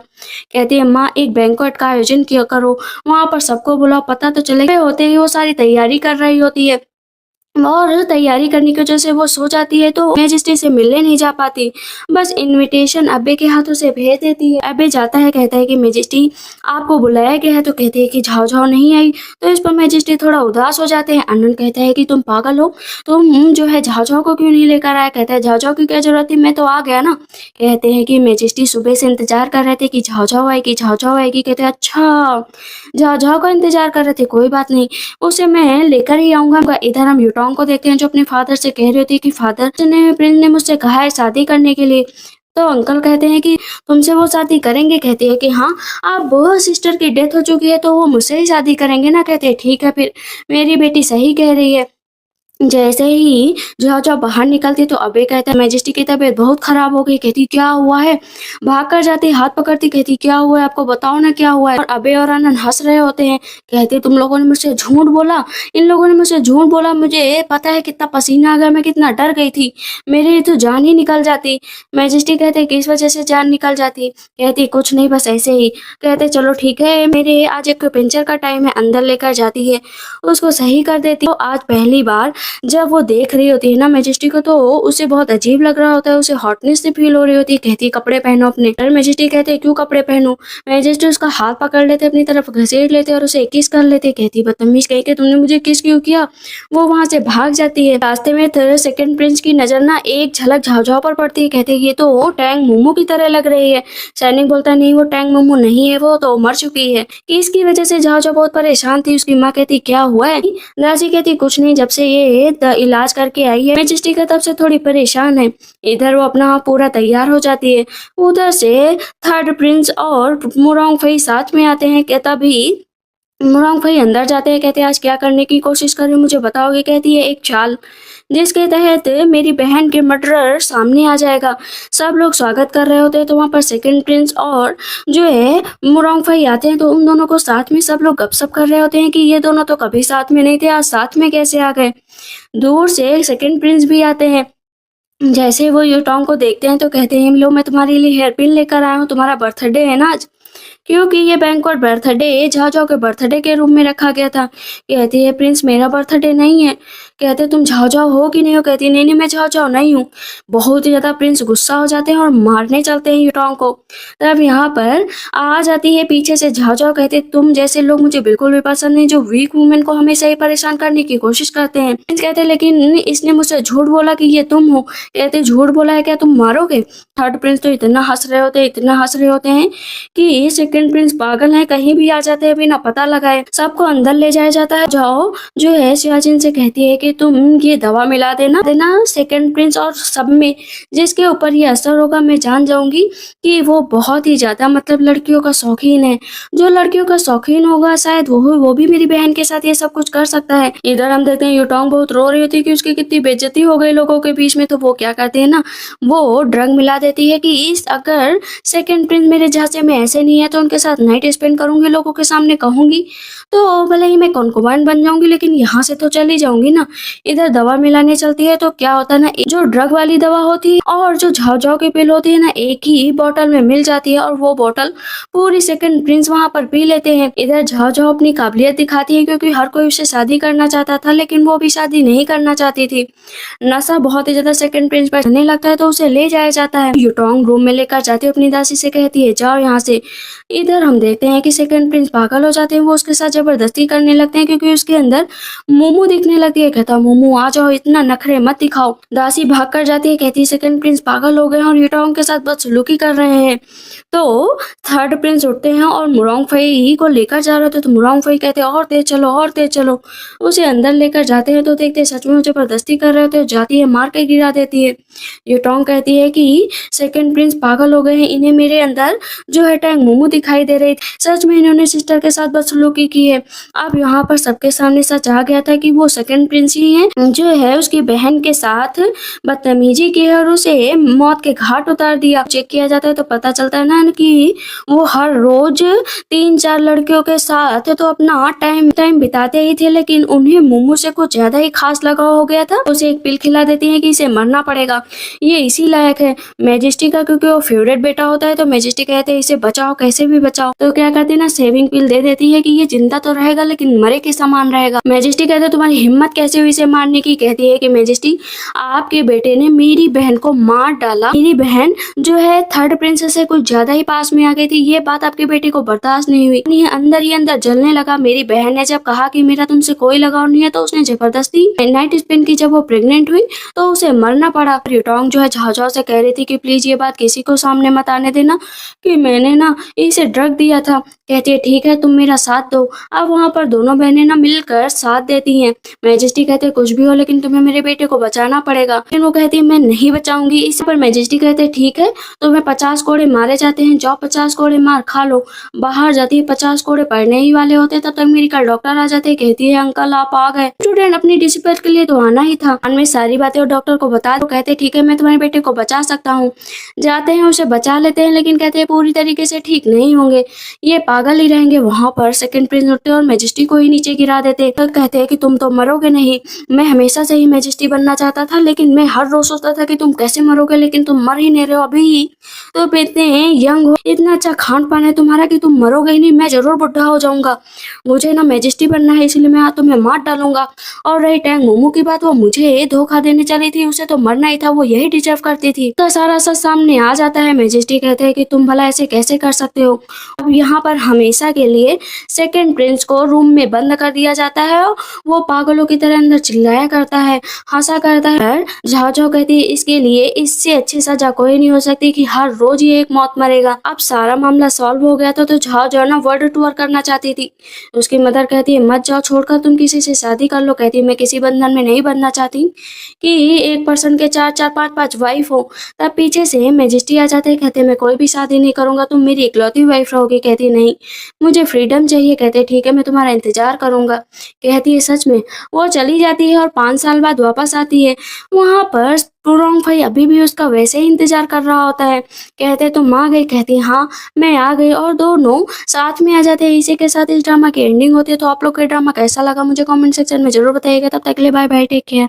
कहती है माँ एक बैंक्वेट का आयोजन किया करो, वहां पर सबको बुलाओ, पता तो चले। होते ही वो सारी तैयारी कर रही होती है और तैयारी करने की वजह से वो सो जाती है तो मैजेस्टी से मिलने नहीं जा पाती। बस इनविटेशन अब्बे के हाथों से भेज देती है। अब्बे जाता है, कहता है कि मैजेस्टी आपको बुलाया गया है, तो कहते हैं कि झाओ झाओ नहीं आई। तो इस पर मैजेस्टी थोड़ा उदास हो जाते हैं। आनंद कहता है कि तुम पागल हो, तुम जो है झाओ झाओ को क्यों नहीं लेकर आया। कहता है झाओ झाओ की क्या जरूरत थी, मैं तो आ गया ना। कहते हैं कि मैजेस्टी सुबह से इंतजार कर रहे थे कि झाओ झाओ आएगी झाओ झाओ आएगी। कहते हैं अच्छा झाओ झाओ का इंतजार कर रहे थे, कोई बात नहीं, उसे मैं लेकर ही आऊंगा। इधर हम यूटॉन्ग युटोंग को देखते हैं जो अपने फादर से कह रही होती है कि फादर ने प्रिंस ने मुझसे कहा है शादी करने के लिए। तो अंकल कहते हैं कि तुमसे वो शादी करेंगे? कहती है कि हाँ, अब सिस्टर की डेथ हो चुकी है तो वो मुझसे ही शादी करेंगे ना। कहते हैं ठीक है फिर, मेरी बेटी सही कह रही है। जैसे ही जो बाहर निकलती तो अबे कहता है मैजेस्टी की तबीयत बहुत खराब हो गई। कहती क्या हुआ है? भाग कर जाती, हाथ पकड़ती, कहती क्या हुआ है आपको, बताओ ना क्या हुआ है। और अबे और आनंद हंस रहे होते हैं। कहते तुम लोगों ने मुझसे झूठ बोला, इन लोगों ने मुझसे झूठ बोला, मुझे पता है कितना पसीना आ गया, मैं कितना डर गई थी, मेरी तो जान ही निकल जाती। मैजेस्टी कहते किस वजह से जान निकल जाती? कहती कुछ नहीं, बस ऐसे ही। कहते चलो ठीक है, मेरे आज एक पंचर का टाइम है, अंदर लेकर जाती है, उसको सही कर देती। तो आज पहली बार जब वो देख रही होती है ना मैजेस्टी को, तो उसे बहुत अजीब लग रहा होता है, उसे हॉटनेस से फील हो रही होती है। कहती है कपड़े पहनो अपने। और मैजेस्टी कहते हैं क्यों कपड़े पहनूं? मैजेस्टी उसका हाथ पकड़ लेते, अपनी तरफ घसीट लेते और उसे किस कर लेते। कहती बदतमीज कह के तुमने मुझे किस क्यों किया? वो वहां से भाग जाती है। रास्ते में सेकंड प्रिंस की नजर ना एक झलक झाओझाओ पर पड़ती है। कहते ये तो टैंग मोमो की तरह लग रही है। सैनिक बोलता नहीं, वो टैंग मोमो नहीं है, वो तो मर चुकी है। इसकी वजह से झाओझाओ बहुत परेशान थी। उसकी माँ कहती क्या हुआ है? दासी कहती कुछ नहीं, जब से ये इलाज करके आई है मैजेस्टी का तब से थोड़ी परेशान है। इधर वो अपना पूरा तैयार हो जाती है। उधर से थर्ड प्रिंस और मुरोंग फई साथ में आते हैं। कहता भी मुरोंग फई अंदर जाते हैं। कहते हैं आज क्या करने की कोशिश कर रही हो, मुझे बताओगे? कहती है एक चाल जिसके तहत मेरी बहन के मर्डरर सामने आ जाएगा। सब लोग स्वागत कर रहे होते हैं तो वहाँ पर सेकंड प्रिंस और जो है मुरोंग फई आते हैं। तो उन दोनों को साथ में सब लोग गपशप कर रहे होते हैं कि ये दोनों तो कभी साथ में नहीं थे, आज साथ में कैसे आ गए। दूर से सेकंड प्रिंस भी आते हैं। जैसे वो युटोंग को देखते हैं तो कहते हैं लो मैं तुम्हारे लिए हेयर पिन लेकर आया हूँ, तुम्हारा बर्थडे है ना आज। क्योंकि ये बैंक्वेट बर्थडे झाओझाओ के बर्थडे के रूम में रखा गया था। कहती है प्रिंस मेरा बर्थडे नहीं है। कहते तुम झाओझाओ हो कि नहीं हो? कहती नहीं नहीं मैं झाओझाओ नहीं हूँ। बहुत ही ज्यादा प्रिंस गुस्सा हो जाते हैं और मारने चलते हैं युटोंग को। तब यहाँ पर आ जाती है पीछे से झाओझाओ। कहते तुम जैसे लोग मुझे बिल्कुल भी पसंद नहीं, जो वीक वुमेन को हमेशा ही परेशान करने की कोशिश करते हैं। प्रिंस कहते लेकिन इसने मुझसे झूठ बोला कि ये तुम हो। कहते झूठ बोला है क्या, तुम मारोगे? थर्ड प्रिंस तो इतना हंस रहे होते हैं, इतना हंस रहे होते हैं कि सेकंड प्रिंस पागल है, कहीं भी आ जाते हैं बिना पता लगाए। सबको अंदर ले जाया जाता है। जाओ जो है सियाचिन से कहती है कि तुम ये दवा मिला देना सेकंड प्रिंस और सब में, जिसके ऊपर ये असर होगा मैं जान जाऊंगी कि वो बहुत ही ज्यादा मतलब लड़कियों का शौकीन है। जो लड़कियों का शौकीन होगा शायद वो भी मेरी बहन के साथ ये सब कुछ कर सकता है। इधर हम देखते हैं युटोंग बहुत रो रही होती है कि उसकी कितनी बेइज्जती हो गई लोगों के बीच में। तो वो क्या करते हैं ना, वो ड्रग मिला देती है कि इस अगर सेकंड प्रिंस मेरे झांसे में ऐसे नहीं है तो उनके साथ नाइट स्पेंड करूंगी, लोगों के सामने कहूंगी तो भले ही मैं कॉन्कुबाइन बन जाऊंगी लेकिन यहाँ से तो चली जाऊंगी ना। इधर दवा मिलाने चलती है तो क्या होता है ना, जो ड्रग वाली दवा होती है और जो झाओझाओ की पिल होती है ना एक ही बोतल में मिल जाती है और वो बोतल पूरी सेकंड प्रिंस वहां पर पी लेते हैं। इधर झाओझाओ अपनी काबिलियत दिखाती है क्योंकि हर कोई उससे शादी करना चाहता था लेकिन वो भी शादी नहीं करना चाहती थी। नशा बहुत ही ज्यादा सेकंड प्रिंस पर चढ़ने लगता है तो उसे ले जाया जाता है। युटोंग रूम में लेकर जाती है, अपनी दासी से कहती है जाओ यहाँ से। इधर हम देखते हैं कि सेकंड प्रिंस पागल हो जाते हैं, वो उसके साथ जबरदस्ती करने लगते हैं क्योंकि उसके अंदर मोमो दिखने लगती है। कहता मोमो आ जाओ, इतना नखरे मत दिखाओ। दासी भाग कर जाती है, कहती है सेकंड प्रिंस पागल हो गए और युटोंग के साथ बदसलूकी कर रहे हैं। तो थर्ड प्रिंस उठते हैं और मुरोंग फई को लेकर जा रहे होते तो मुरोंग फई कहते हैं और तेज चलो और तेज चलो। उसे अंदर लेकर जाते हैं तो देखते हैं सच में जबरदस्ती कर रहे होते, जाती है मार के गिरा देती है। युटोंग कहती है कि सेकंड प्रिंस पागल हो गए हैं, इन्हें मेरे अंदर जो है टैंग मोमो दिखाई दे रही थी, सच में इन्होंने सिस्टर के साथ बदसलूकी की है। अब यहाँ पर सबके सामने सच आ गया था कि वो सेकंड प्रिंस ही है जो है उसकी बहन के साथ बदतमीजी की है और उसे मौत के घाट उतार दिया। चेक किया जाता है तो पता चलता है ना कि वो हर रोज 3-4 लड़कियों के साथ तो अपना टाइम बिताते ही थे लेकिन उन्हें मोमो से कुछ ज्यादा ही खास लगाव हो गया था। उसे एक पिल खिला देती है कि इसे मरना पड़ेगा, ये इसी लायक है मैजेस्टी का, क्योंकि वो फेवरेट बेटा होता है। तो मैजेस्टी कहते हैं इसे बचाओ, कैसे भी बचाओ। तो क्या करती है ना, सेविंग पिल दे देती है कि ये जिंदा तो रहेगा लेकिन मरे के समान रहेगा। मैजेस्टी कहते हैं तुम्हारी हिम्मत कैसे हुई इसे मारने की? कहती है कि मैजेस्टी आपके बेटे ने मेरी बहन को मार डाला, मेरी बहन जो है थर्ड प्रिंसेस से कुछ ज्यादा ही पास में आ गई थी, ये बात आपके बेटे को बर्दाश्त नहीं हुई, अंदर ही अंदर जलने लगा। मेरी बहन ने जब कहा कि मेरा तुमसे कोई लगाव नहीं है तो उसने जबरदस्ती नाइट स्पेंड की। जब वो प्रेग्नेंट हुई तो उसे मरना पड़ा। युटोंग जो है झाओझाओ से कह रही थी कि प्लीज ये बात किसी को सामने मत आने देना कि मैंने ना इसे ड्रग दिया था। कहती है ठीक है तुम मेरा साथ दो। अब वहाँ पर दोनों बहनें ना मिलकर साथ देती हैं। मैजेस्टी कहते हैं कुछ भी हो लेकिन तुम्हें मेरे बेटे को बचाना पड़ेगा। लेकिन वो कहती है मैं नहीं बचाऊंगी। इस पर मैजेस्टी कहते हैं ठीक है तुम्हें 50 कोड़े मारे जाते हैं, जाओ 50 कोड़े मार खा लो। बाहर जाती है, 50 कोड़े पड़ने ही वाले होते तब तक मेरी कल डॉक्टर आ जाते, कहती है अंकल आप आ गए। स्टूडेंट अपनी ड्यूटी पर के लिए तो आना ही था। में सारी बातें और डॉक्टर को बता दो। कहते ठीक है मैं तुम्हारे बेटे को बचा सकता हूँ। जाते हैं उसे बचा लेते हैं लेकिन कहते हैं पूरी तरीके से ठीक नहीं होंगे, ये पागल ही रहेंगे। वहां पर सेकंड प्रिंस उठते और मैजेस्टी को ही नीचे गिरा देते। तो कहते हैं कि तुम तो मरोगे नहीं, मैं हमेशा से ही मैजेस्टी बनना चाहता था लेकिन मैं हर रोज सोचता था कि तुम कैसे मरोगे लेकिन तुम मर ही नहीं रहे हो अभी ही। तो कहते हैं यंग हो, इतना अच्छा खान पान है तुम्हारा कि तुम मरोगे ही नहीं, मैं जरूर बुढ़ा हो जाऊंगा। मुझे ना मैजेस्टी बनना है इसलिए मैं तुम्हें मार डालूंगा। और रही टैंग मोमो की बात, वो मुझे धोखा देने चली थी, उसे तो मरना ही था, वो यही डिजर्व करती थी। तो सारा सच सामने आ जाता है। मैजेस्टी कहते हैं कि तुम भला ऐसे कैसे कर सकते हो। अब यहाँ पर हमेशा के लिए सेकंड प्रिंस को रूम में बंद कर दिया जाता है और वो पागलों की तरह अंदर चिल्लाया करता है, हंसा करता है। झाओ झाओ कहती है इसके लिए इससे अच्छी सजा कोई नहीं हो सकती कि हर रोज ये एक मौत मरेगा। अब सारा मामला सॉल्व हो गया था तो झाओ झाओ ना वर्ल्ड टूर करना चाहती थी। उसकी मदर कहती है मत जाओ, छोड़कर तुम किसी से शादी कर लो। कहती है मैं किसी बंधन में नहीं बनना चाहती कि एक पर्सन के चार चार पांच पांच वाइफ हो। तब पीछे से मैजेस्टी आ जाते हैं, कहते मैं कोई भी शादी नहीं करूंगा, तुम मेरी इकलौती वाइफ रहोगी। कहती नहीं मुझे फ्रीडम चाहिए। कहते ठीक है मैं तुम्हारा इंतजार करूंगा। कहती है सच में। वो चली जाती है और 5 साल बाद वापस आती है। वहां पर टूरोंग भाई अभी भी उसका वैसे ही इंतजार कर रहा होता है। कहते तुम आ गई। कहती हाँ मैं आ गई, और दोनों साथ में आ जाते हैं। इसी के साथ इस ड्रामा की एंडिंग होती है। तो आप लोग का ड्रामा कैसा लगा मुझे कमेंट सेक्शन में जरूर बताइएगा। तब तक के लिए बाय बाय, टेक केयर।